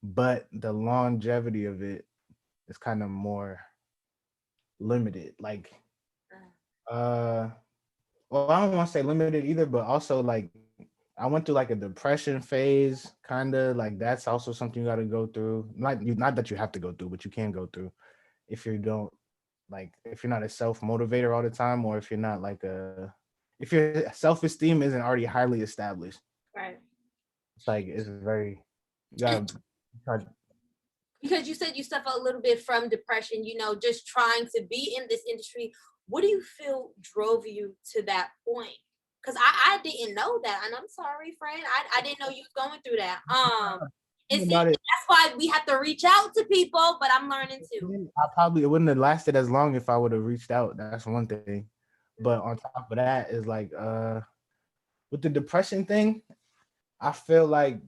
but the longevity of it is kind of more limited. Like, well, I don't want to say limited either, but also like I went through like a depression phase, kind of like that's also something you got to go through. Not that you have to go through, but you can go through if you don't, like if you're not a self motivator all the time, or if you're not like if your self-esteem isn't already highly established. Right. It's like it's very, you gotta because you said you suffer a little bit from depression, just trying to be in this industry. What do you feel drove you to that point? Because I didn't know that, and I'm sorry, friend. I didn't know you was going through that. And see, that's why we have to reach out to people, but I'm learning too. It wouldn't have lasted as long if I would have reached out. That's one thing. But on top of that is like with the depression thing, I feel like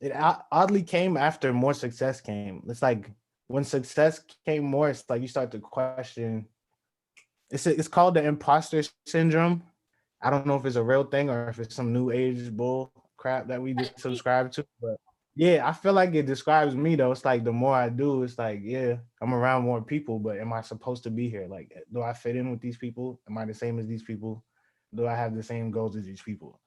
it oddly came after more success came. It's like when success came more, it's like you start to question. It's called the imposter syndrome. I don't know if it's a real thing or if it's some new age bull crap that we just subscribe to, but yeah, I feel like it describes me though. It's like the more I do, it's like, yeah, I'm around more people, but am I supposed to be here? Like, do I fit in with these people? Am I the same as these people? Do I have the same goals as these people?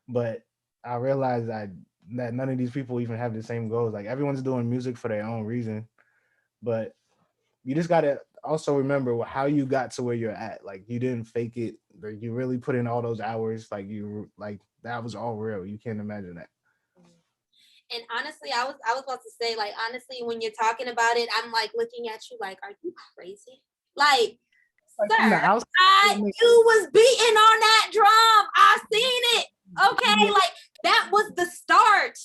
But I realized that none of these people even have the same goals. Like everyone's doing music for their own reason, but you just gotta also remember how you got to where you're at. Like you didn't fake it. Like you really put in all those hours. Like that was all real. You can't imagine that. And honestly, I was about to say, like, honestly, when you're talking about it, I'm like looking at you like, are you crazy? Like, sir, you was beating on that drum. I seen it. Okay, like that was the start.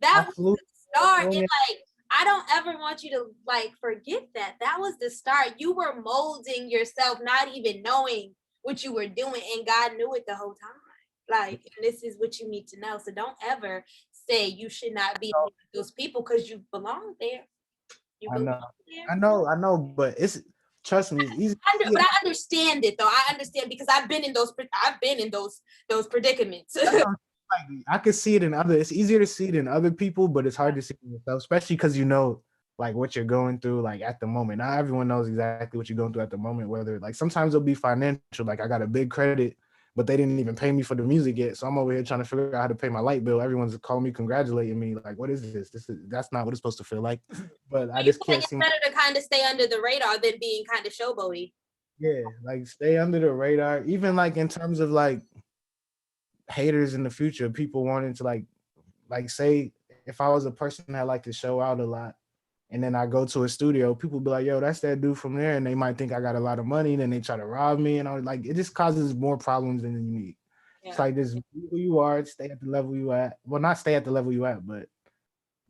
That was the start. And like, I don't ever want you to like forget that. That was the start. You were molding yourself, not even knowing what you were doing, and God knew it the whole time. Like, this is what you need to know. So don't ever say you should not be with those people because you belong there. You belong there. I know, but trust me, it's easy. But I understand it though. I understand because I've been in those predicaments. I could see it in it's easier to see it in other people, but it's hard to see it in yourself, especially because like what you're going through like at the moment. Not everyone knows exactly what you're going through at the moment, whether like sometimes it'll be financial, like I got a big credit, but they didn't even pay me for the music yet. So I'm over here trying to figure out how to pay my light bill. Everyone's calling me, congratulating me. Like, what is this? That's not what it's supposed to feel like. But I You just feel like can't it's seem. better to kind of stay under the radar than being kind of showboaty. Yeah, like stay under the radar. Even like in terms of like haters in the future, people wanting to like say if I was a person that like to show out a lot and then I go to a studio, people be like, yo, that's that dude from there. And they might think I got a lot of money, then they try to rob me. And I was like, it just causes more problems than you need. It's Yeah. like just be who you are, stay at the level you at. Well, not stay at the level you at, but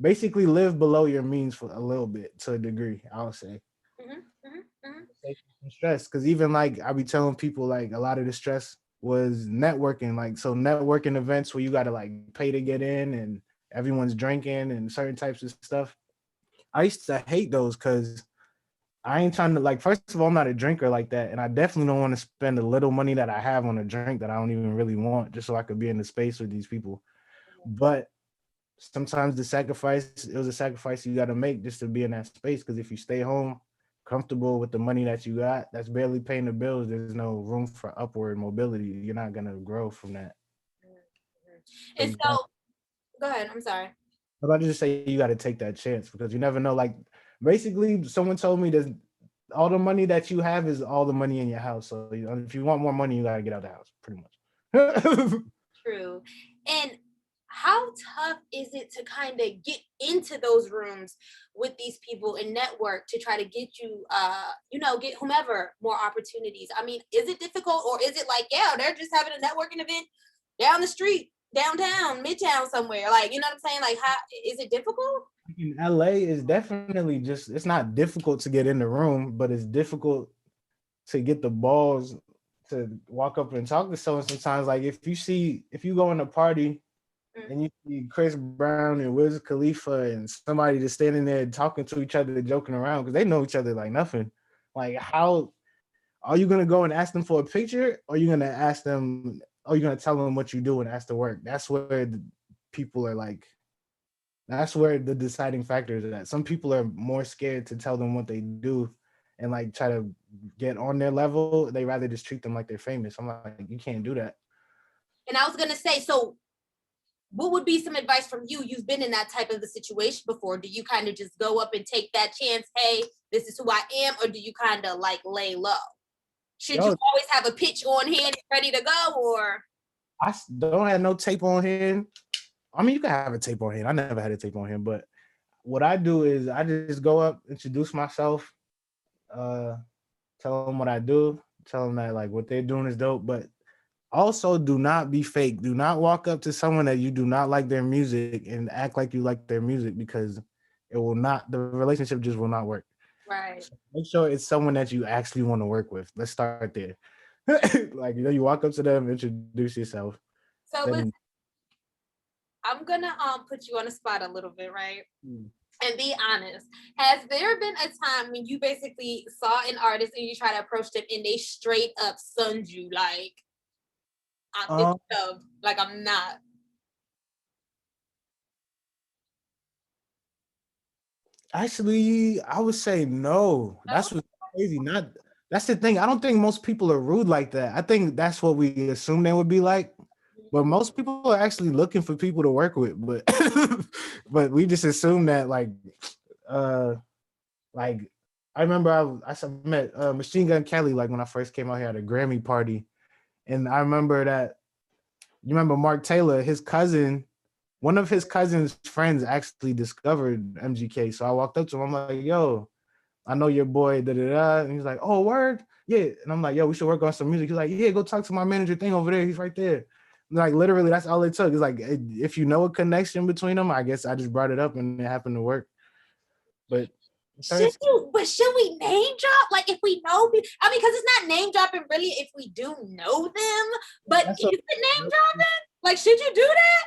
basically live below your means for a little bit to a degree, I would say. Mm-hmm, mm-hmm, mm-hmm. Take some stress. Cause even like I be telling people like a lot of the stress was networking. Like so networking events where you gotta like pay to get in and everyone's drinking and certain types of stuff. I used to hate those because I ain't trying to like. First of all, I'm not a drinker like that, and I definitely don't want to spend the little money that I have on a drink that I don't even really want, just so I could be in the space with these people. But sometimes the sacrifice, it was a sacrifice you got to make just to be in that space. Because if you stay home, comfortable with the money that you got, that's barely paying the bills. There's no room for upward mobility. You're not gonna grow from that. So And you got. so, go ahead. I'm sorry. But I just say you got to take that chance because you never know. Like basically, someone told me that all the money that you have is all the money in your house. So if you want more money, you got to get out of the house, pretty much. True. And how tough is it to kind of get into those rooms with these people and network to try to get you, get whomever more opportunities? I mean, is it difficult or is it like, yeah, they're just having a networking event down the street, downtown, midtown somewhere? Like, you know what I'm saying? Like, how is it difficult? In LA is definitely just it's not difficult to get in the room, but it's difficult to get the balls to walk up and talk to someone sometimes. Like if you go in a party and you see Chris Brown and Wiz Khalifa and somebody just standing there talking to each other, joking around because they know each other like nothing. Like how are you gonna go and ask them for a picture? Or are you gonna ask them? Are you gonna tell them what you do and ask to work? That's where the people are like. That's where the deciding factor is at. Some people are more scared to tell them what they do and like try to get on their level. They rather just treat them like they're famous. I'm like, you can't do that. And I was going to say, so what would be some advice from you? You've been in that type of a situation before. Do you kind of just go up and take that chance? Hey, this is who I am. Or do you kind of like lay low? Should you Yo, always have a pitch on hand ready to go? Or don't have no tape on hand. I mean, you can have a tape on hand. I never had a tape on hand, but what I do is I just go up, introduce myself, uh, tell them what I do, tell them that like what they're doing is dope. But also, do not be fake. Do not walk up to someone that you do not like their music and act like you like their music because it will not. The relationship just will not work. right. So make sure it's someone that you actually want to work with. Let's start there. Like you walk up to them, introduce yourself. So listen, Then I'm gonna put you on the spot a little bit, right? mm, And be honest. Has there been a time when you basically saw an artist and you try to approach them and they straight up sunned you like I'm in um, love, like I'm not? actually, I would say no. No? That's what's crazy. Not that's the thing. I don't think most people are rude like that. I think that's what we assume they would be like. But most people are actually looking for people to work with. But but we just assume that uh like I remember I met Machine Gun Kelly like when I first came out here at a Grammy party, and I remember that you remember Mark Taylor, his cousin, one of his cousin's friends actually discovered MGK. So I walked up to him. I'm like, yo, I know your boy, da da da. And he's like, oh, word? Yeah. And I'm like, yo, we should work on some music. He's like, yeah, go talk to my manager thing over there. He's right there. Like, literally, that's all it took. It's like, if you know a connection between them, I guess I just brought it up and it happened to work. But Should we name drop? Like if we know, I mean, because it's not name dropping really if we do know them, but that's is a, it name dropping? Like, should you do that?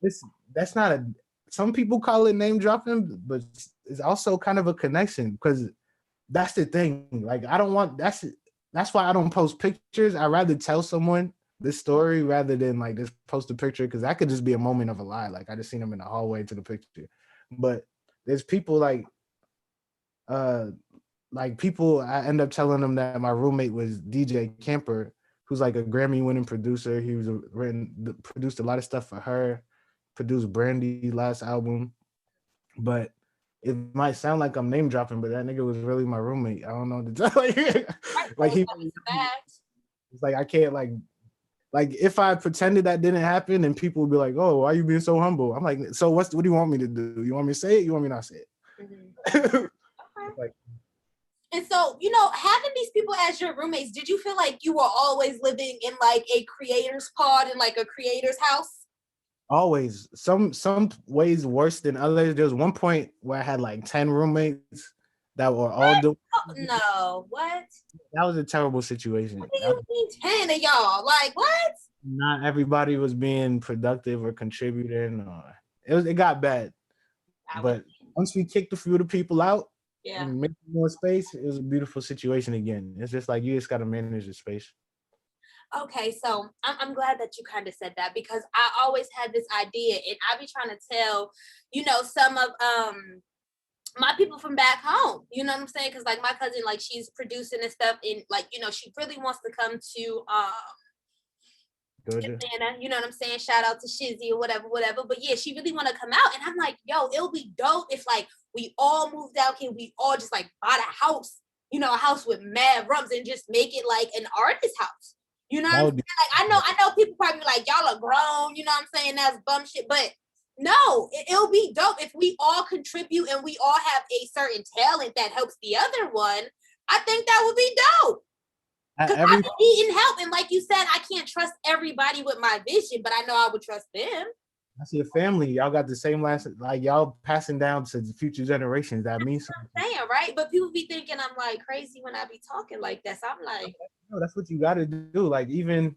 this, that's not a, some people call it name dropping, but it's also kind of a connection because that's the thing. Like, I don't want, that's why I don't post pictures. I rather tell someone this story rather than like just post a picture because that could just be a moment of a lie. Like I just seen them in the hallway to the picture. But there's people like uh like people, I end up telling them that my roommate was DJ Camper, who's like a Grammy winning producer. He was produced a lot of stuff for her, produced Brandy last album. But it might sound like I'm name dropping, but that nigga was really my roommate. I don't know what to tell you. Right, Like those he, types of facts. it's like I can't like if I pretended that didn't happen, and people would be like, "Oh, why are you being so humble?" I'm like, "So what do you want me to do? You want me to say it? You want me not say it?" Okay. Like, And so, you know, having these people as your roommates, did you feel like you were always living in like a creator's pod in like a creator's house? always, some ways worse than others. There was one point where I had like 10 roommates that were all What? doing. Oh, no, what? That was a terrible situation. What do you mean 10 of y'all? Like, what? Not everybody was being productive or contributing. Or, it got bad. I would, But once we kicked a few of the people out yeah. and made more space, it was a beautiful situation again. It's just like you just gotta manage the space. Okay, so I'm glad that you kind of said that because I always had this idea and I be trying to tell, you know, some of my people from back home, you know what I'm saying? Because like my cousin, like she's producing and stuff, and like, you know, she really wants to come to Georgia. Atlanta, you know what I'm saying? Shout out to Shizzy or whatever, whatever. But yeah, she really want to come out. And I'm like, yo, it'll be dope if like we all moved out here, we all just like bought a house, you know, a house with mad rooms and just make it like an artist house. You know what That I'm would saying? be Like I know people probably be like, y'all are grown, you know what I'm saying? That's bum shit. But no, it'll be dope if we all contribute and we all have a certain talent that helps the other one. I think that would be dope. Because I every be needing help. And like you said, I can't trust everybody with my vision, but I know I would trust them. that's your family. Y'all got the same last, like y'all passing down to the future generations. That means something. Saying, right? But people be thinking I'm like crazy when I be talking like that. So I'm like, No, that's what you gotta do. Like even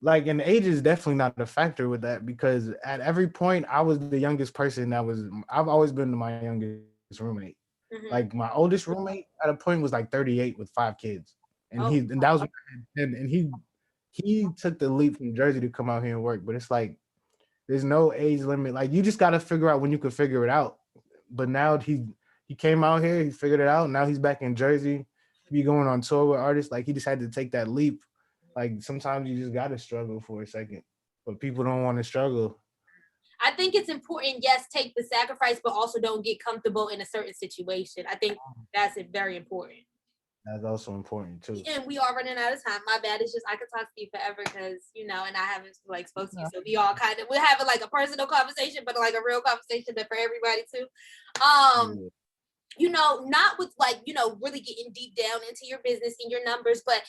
like and age is definitely not a factor with that because at every point I was the youngest person I've always been my youngest roommate. mm-hmm. Like my oldest roommate at a point was like 38 with 5 kids. And Oh, that was and he took the leap from Jersey to come out here and work. But it's like there's no age limit. Like you just gotta figure out when you can figure it out. But now he came out here, he figured it out. Now he's back in Jersey. He be going on tour with artists. Like he just had to take that leap. Like sometimes you just gotta struggle for a second. But people don't want to struggle. I think it's important, yes, take the sacrifice, but also don't get comfortable in a certain situation. I think that's very important. That's also important too. And we are running out of time. My bad. It's just I could talk to you forever because you know, and I haven't like spoke to you, so we all kind of we're having like a personal conversation, but like a real conversation that for everybody too. Yeah. You know, not with like you know really getting deep down into your business and your numbers, but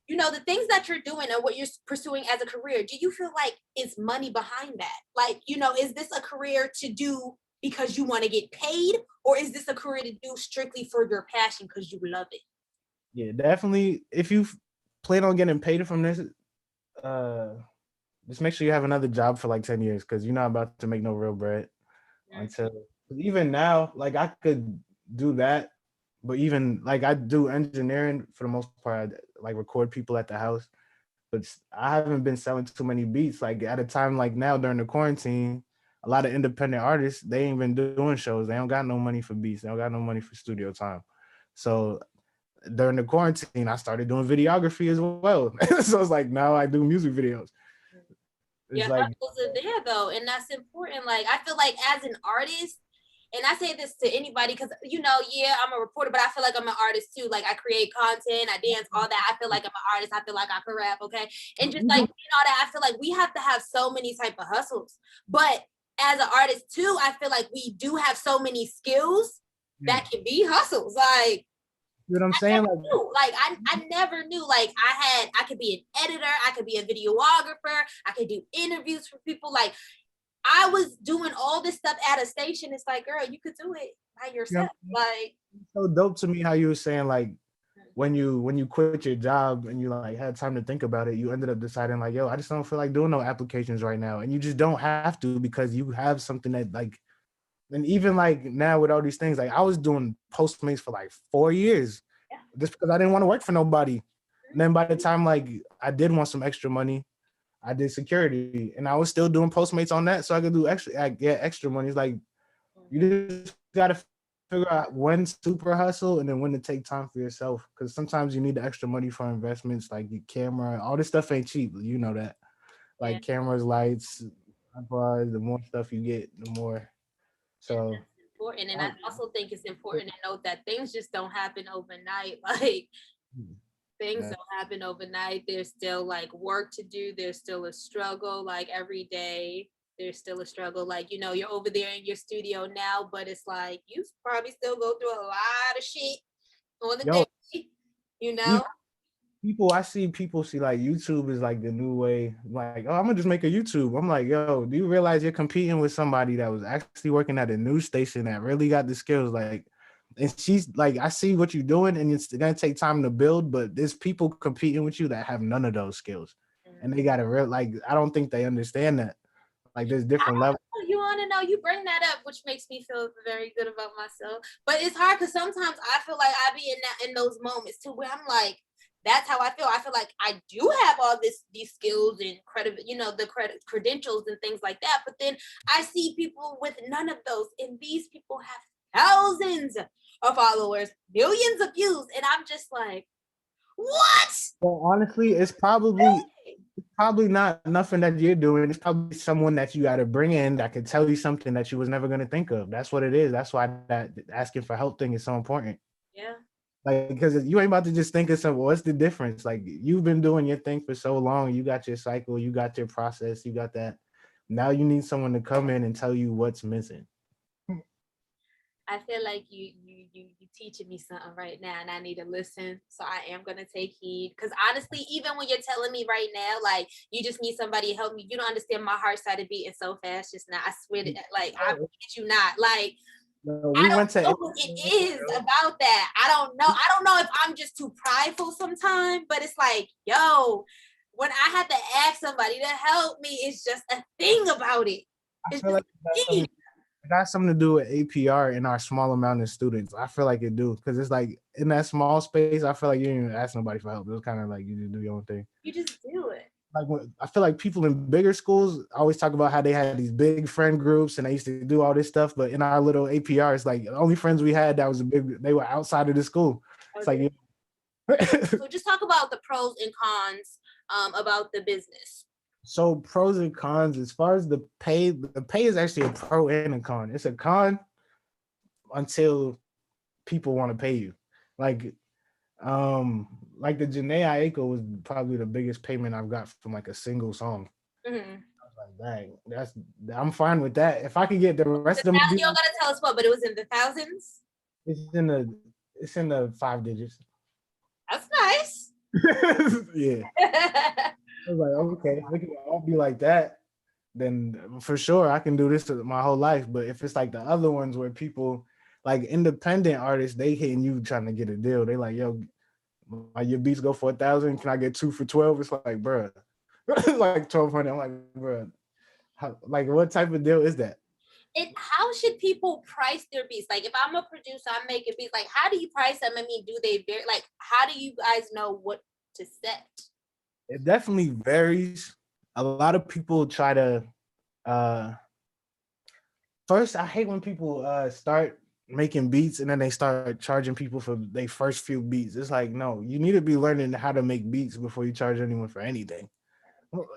you know the things that you're doing and what you're pursuing as a career. Do you feel like is money behind that? Like you know, is this a career to do because you want to get paid, or is this a career to do strictly for your passion because you love it? Yeah, definitely. If you plan on getting paid from this, uh, just make sure you have another job for like 10 years because you're not about to make no real bread until even now, like I could do that, but even like I do engineering for the most part, I like record people at the house, but I haven't been selling too many beats. Like at a time like now during the quarantine, a lot of independent artists, they ain't been doing shows. They don't got no money for beats. They don't got no money for studio time. So during the quarantine, I started doing videography as well. So it's like now I do music videos. It's Your like hustles are there though, and that's important. Like I feel like as an artist, and I say this to anybody because you know, yeah, I'm a reporter, but I feel like I'm an artist too. Like I create content, I dance, all that. I feel like I'm an artist. I feel like I can rap, okay, and just like you know that I feel like we have to have so many type of hustles. But as an artist too, I feel like we do have so many skills that can be hustles. Like you know what I'm saying? Like I never knew like I could be an editor, I could be a videographer, I could do interviews for people. Like I was doing all this stuff at a station. It's like, girl, you could do it by yourself. Like it's so dope to me how you were saying like when you quit your job and you like had time to think about it, you ended up deciding like, yo, I just don't feel like doing no applications right now. And you just don't have to because you have something that like, and even like now with all these things, like I was doing Postmates for like 4 years just because I didn't want to work for nobody. And then by the time like I did want some extra money, I did security and I was still doing Postmates on that so I could do extra, I get extra money. It's like you just gotta figure out when super hustle and then when to take time for yourself. Because sometimes you need the extra money for investments, like the camera. All this stuff ain't cheap. You know that. Yeah. Like cameras, lights, iPods, the more stuff you get, the more. And So that's important. And I also think it's important to note that things just don't happen overnight. Like things that, don't happen overnight. There's still like work to do. There's still a struggle. Like every day, there's still a struggle. Like, you know, you're over there in your studio now, but it's like you probably still go through a lot of shit on the yo, day, you even know? I see people see like YouTube is like the new way. Like, oh, I'm gonna just make a YouTube. I'm like, yo, do you realize you're competing with somebody that was actually working at a news station that really got the skills? Like, and she's like, I see what you're doing, and it's gonna take time to build, but there's people competing with you that have none of those skills, and they got to real like. I don't think they understand that. Like, there's different levels. You want to know, you bring that up, which makes me feel very good about myself. But it's hard because sometimes I feel like I be in those moments too, where I'm like, that's how I feel. I feel like I do have all these skills and credit, you know, the credentials and things like that. But then I see people with none of those, and these people have thousands of followers, millions of views, and I'm just like, what? Well, honestly, it's probably not nothing that you're doing. It's probably someone that you got to bring in that could tell you something that you was never going to think of. That's what it is. That's why that asking for help thing is so important. Yeah. Like, because you ain't about to just think of something. What's the difference? Like, you've been doing your thing for so long. You got your cycle. You got your process. You got that. Now you need someone to come in and tell you what's missing. I feel like you teaching me something right now, and I need to listen. So I am gonna take heed. Because honestly, even when you're telling me right now, like you just need somebody to help me, you don't understand my heart started beating so fast just now. I swear to like I kid you not. Like No, I we went don't to know what it is about that. I don't know. I don't know if I'm just too prideful sometimes, but it's like, yo, when I have to ask somebody to help me, it's just a thing about it. I It's feel just like a thing. it got something to do with APR in our small amount of students. I feel like it do because it's like in that small space. I feel like you didn't even ask nobody for help. It was kind of like you just do your own thing. You just do it. Like I feel like people in bigger schools always talk about how they had these big friend groups and they used to do all this stuff, but in our little APR, it's like the only friends we had that was they were outside of the school. It's Okay. like So just talk about the pros and cons about the business. so pros and cons as far as the pay is actually a pro and a con. It's a con until people want to pay you. Like like the Janae Aiko was probably the biggest payment I've got from like a single song. Mm-hmm. Like, dang, I'm fine with that. If I could get the rest of them, You don't gotta tell us what, but it was in the thousands. it's in the it's in the 5 digits. That's nice. Yeah. I was like, okay, if it can all be like that, then for sure I can do this my whole life. But if it's like the other ones where people like independent artists, they hitting you trying to get a deal. They like, yo, your beats go for 1,000. Can I get 2 for 12? It's like, bro, like 1,200. I'm like, bro, like what type of deal is that? And how should people price their beats? Like, if I'm a producer, I'm making beats. Like, how do you price them? I mean, do they vary? Like, how do you guys know what to set? It definitely varies. A lot of people try to uh first, I hate when people start making beats and then they start charging people for their first few beats. It's like, no, you need to be learning how to make beats before you charge anyone for anything.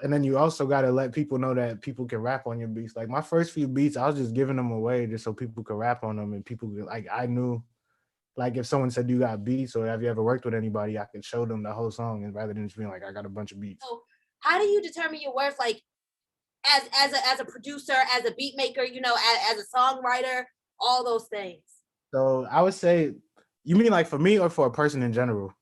And then you also got to let people know that people can rap on your beats. Like my first few beats, I was just giving them away just so people could rap on them, and people like I knew, like if someone said you got beats or have you ever worked with anybody, I could show them the whole song, and rather than just being like I got a bunch of beats. So, how do you determine your worth? Like, as a producer, as a beat maker, you know, as a songwriter, all those things. So I would say, you mean like for me or for a person in general?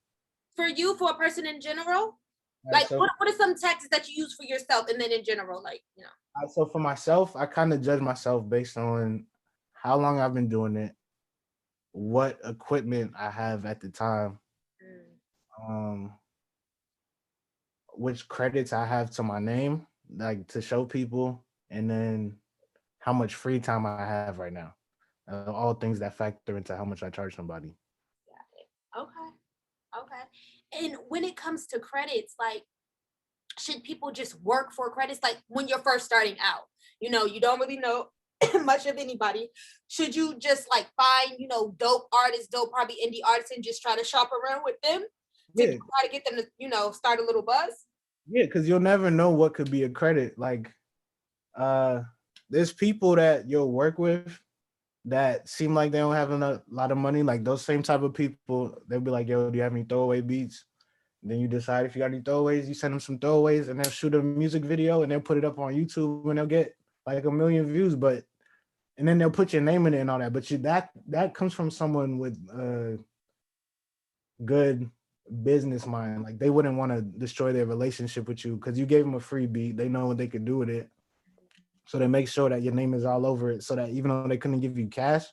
For you, for a person in general, Right, like so what are some tactics that you use for yourself, and then in general, like you know. so for myself, I kind of judge myself based on how long I've been doing it, what equipment I have at the time, Mm. um, which credits I have to my name, like to show people, and then how much free time I have right now. All things that factor into how much I charge somebody. Got it. Okay. Okay. And when it comes to credits, like, should people just work for credits? Like when you're first starting out, you know, you don't really know much of anybody. Should you just like find, you know, dope artists, dope probably indie artists, and just try to shop around with them to Yeah, try to get them to, you know, start a little buzz? yeah, because you'll never know what could be a credit. Like, there's people that you'll work with that seem like they don't have a lot of money. Like those same type of people, they'll be like, "Yo, do you have any throwaway beats?" Then you decide if you got any throwaways, you send them some throwaways, and they'll shoot a music video and they'll put it up on YouTube and they'll get like 1,000,000 views. But and then they'll put your name in it and all that. But that comes from someone with a good business mind. Like they wouldn't want to destroy their relationship with you because you gave them a free beat. They know what they could do with it. So they make sure that your name is all over it so that even though they couldn't give you cash,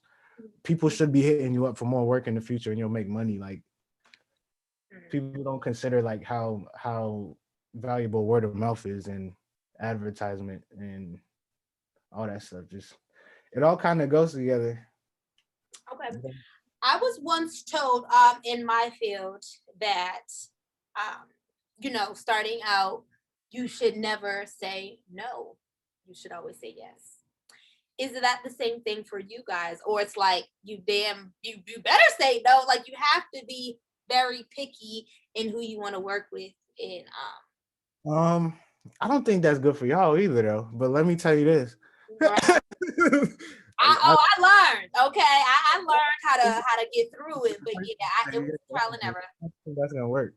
people should be hitting you up for more work in the future and you'll make money. Like people don't consider like how valuable word of mouth is and advertisement and all that stuff. Just it all kind of goes together. Okay. I was once told in my field that you know, starting out, you should never say no. You should always say yes. Is that the same thing for you guys? Or it's like you better say no. Like you have to be very picky in who you want to work with. And I don't think that's good for y'all either though. But let me tell you this. right. I learned. Okay, I learned how to get through it. But yeah, it was trial and error. I think that's gonna work.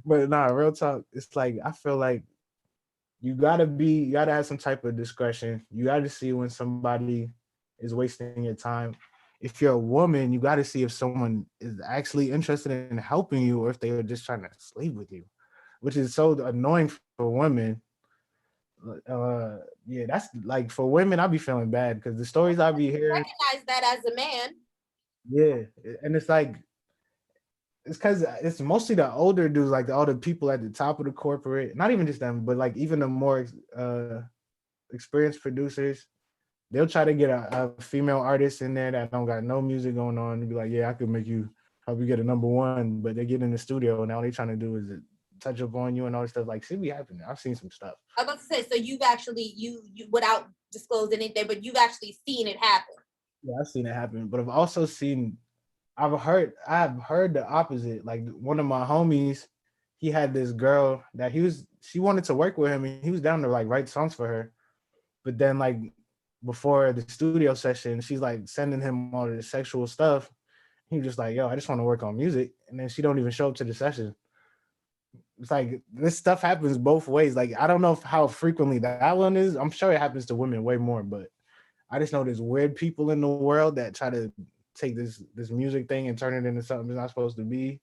But nah, real talk. It's like I feel like you gotta have some type of discretion. You gotta see when somebody is wasting your time. If you're a woman, you gotta see if someone is actually interested in helping you or if they are just trying to sleep with you, which is so annoying for women. Yeah, that's like for women, I be feeling bad because the stories I be hearing. Recognize that as a man. Yeah, and it's like it's because it's mostly the older dudes, like the older people at the top of the corporate. Not even just them, but like even the more experienced producers. They'll try to get a female artist in there that don't got no music going on and be like, "Yeah, I could make you help you get a #1," but they get in the studio and all they trying to do is touch up on you and all this stuff. Like, shit be happening. I've seen some stuff. I was about to say, so you've actually you without disclosing anything, but you've actually seen it happen. Yeah, I've seen it happen, but I've also seen, I've heard the opposite. Like one of my homies, he had this girl that she wanted to work with him and he was down to like write songs for her, but then like before the studio session, she's like sending him all the sexual stuff. He was just like, "Yo, I just want to work on music," and then she don't even show up to the session. It's like this stuff happens both ways. Like I don't know how frequently that one is. I'm sure it happens to women way more, but I just know there's weird people in the world that try to take this music thing and turn it into something it's not supposed to be.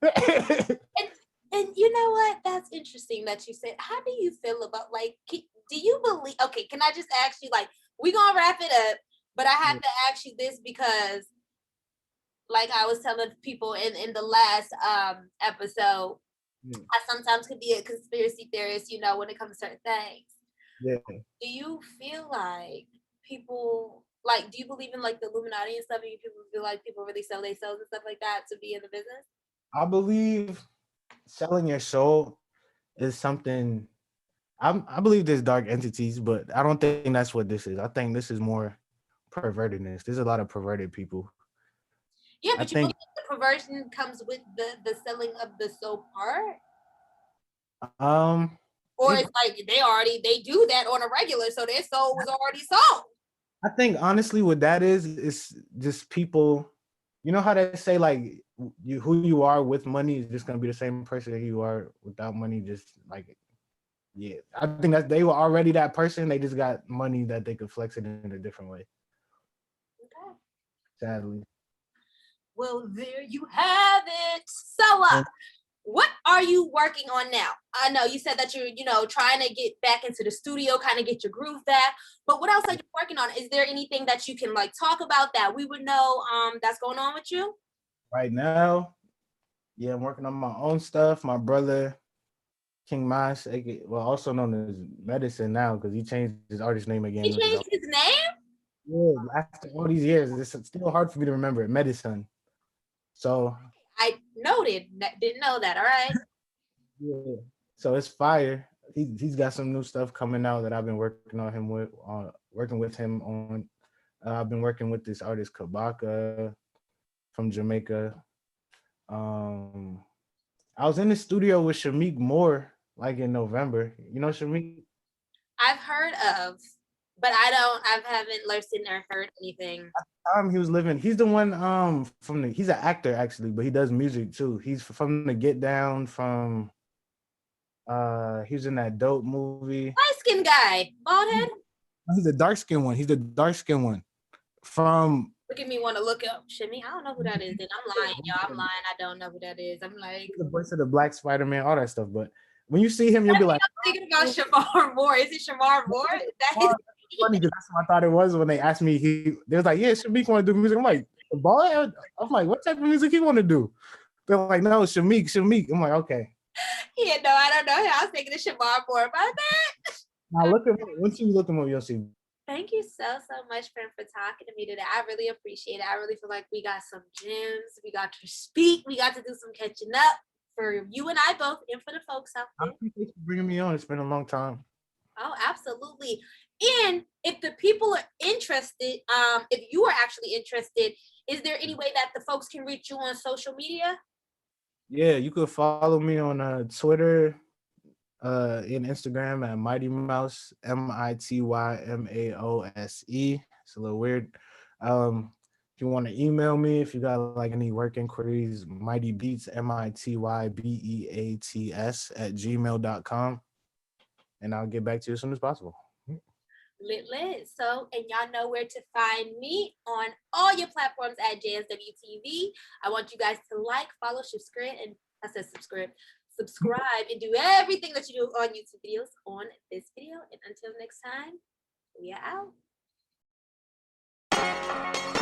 And you know what? That's interesting that you said. How do you feel about like? Do you believe? Okay, can I just ask you? Like, we gonna wrap it up, but I have to ask you this because, like I was telling people in the last episode, I sometimes could be a conspiracy theorist. You know, when it comes to certain things. Yeah. Do you feel like people like? Do you believe in like the Illuminati and stuff? And people feel like people really sell their souls and stuff like that to be in the business? I believe selling your soul is something. I believe there's dark entities, but I don't think that's what this is. I think this is more pervertedness. There's a lot of perverted people. Yeah, I but you believe think the perversion comes with the selling of the soul part? Or it, it's like they do that on a regular, so their soul was already sold. I think honestly what that is just people, you know how they say like who you are with money is just gonna be the same person that you are without money, just like yeah. I think that they were already that person, they just got money that they could flex it in a different way. Okay. Sadly. Well, there you have it. So what are you working on now? I know you said that you're, you know, trying to get back into the studio, kind of get your groove back. But what else are you working on? Is there anything that you can like talk about that we would know that's going on with you? Right now, yeah, I'm working on my own stuff. My brother, King Mas, well, also known as Medicine now, because he changed his artist name again. He changed his name? Yeah, after all these years, it's still hard for me to remember it. Medicine. So I noted that, didn't know that. All right. yeah, so it's fire. he's got some new stuff coming out that I've been working on him with, working with him on. I've been working with this artist Kabaka from Jamaica. I was in the studio with Shamik Moore like in November. You know Shamik? I've heard of, but I haven't listened or heard anything. He was living. He's the one he's an actor actually, but he does music too. He's from the Get Down from he was in that dope movie. Light skinned guy, bald head. He's the dark skinned one. He's the dark skinned one from. Look at me, want to look up Shimmy. I don't know who that is. Then I'm lying, y'all. I'm lying. I don't know who that is. I'm like The voice of the Black Spider-Man, all that stuff. But when you see him, you'll be like, I'm thinking about Shamar Moore. Is it Shamar Moore? That is funny because that's what I thought it was when they asked me. They was like, "Yeah, Shamik want to do music." I'm like, "Ball?" I'm like, "What type of music he want to do?" They're like, "No, Shamik." I'm like, "Okay." Yeah, no, I don't know. I was thinking of Shamar Moore about that. Now look at once you look him up, you'll see. Thank you so much, friend, for talking to me today. I really appreciate it. I really feel like we got some gems. We got to speak. We got to do some catching up for you and I both, and for the folks out there. I appreciate you bringing me on. It's been a long time. Oh, absolutely. And if the people are interested, if you are actually interested, is there any way that the folks can reach you on social media? Yeah, you could follow me on Twitter, and Instagram at Mighty Mouse, MITYMAOSE. It's a little weird. If you want to email me, if you got like any work inquiries, mightybeats, MITYBEATS @gmail.com. And I'll get back to you as soon as possible. Lit. So, and y'all know where to find me on all your platforms at JSWTV. I want you guys to like, follow, subscribe, and I said subscribe, and do everything that you do on YouTube videos on this video. And until next time, we are out.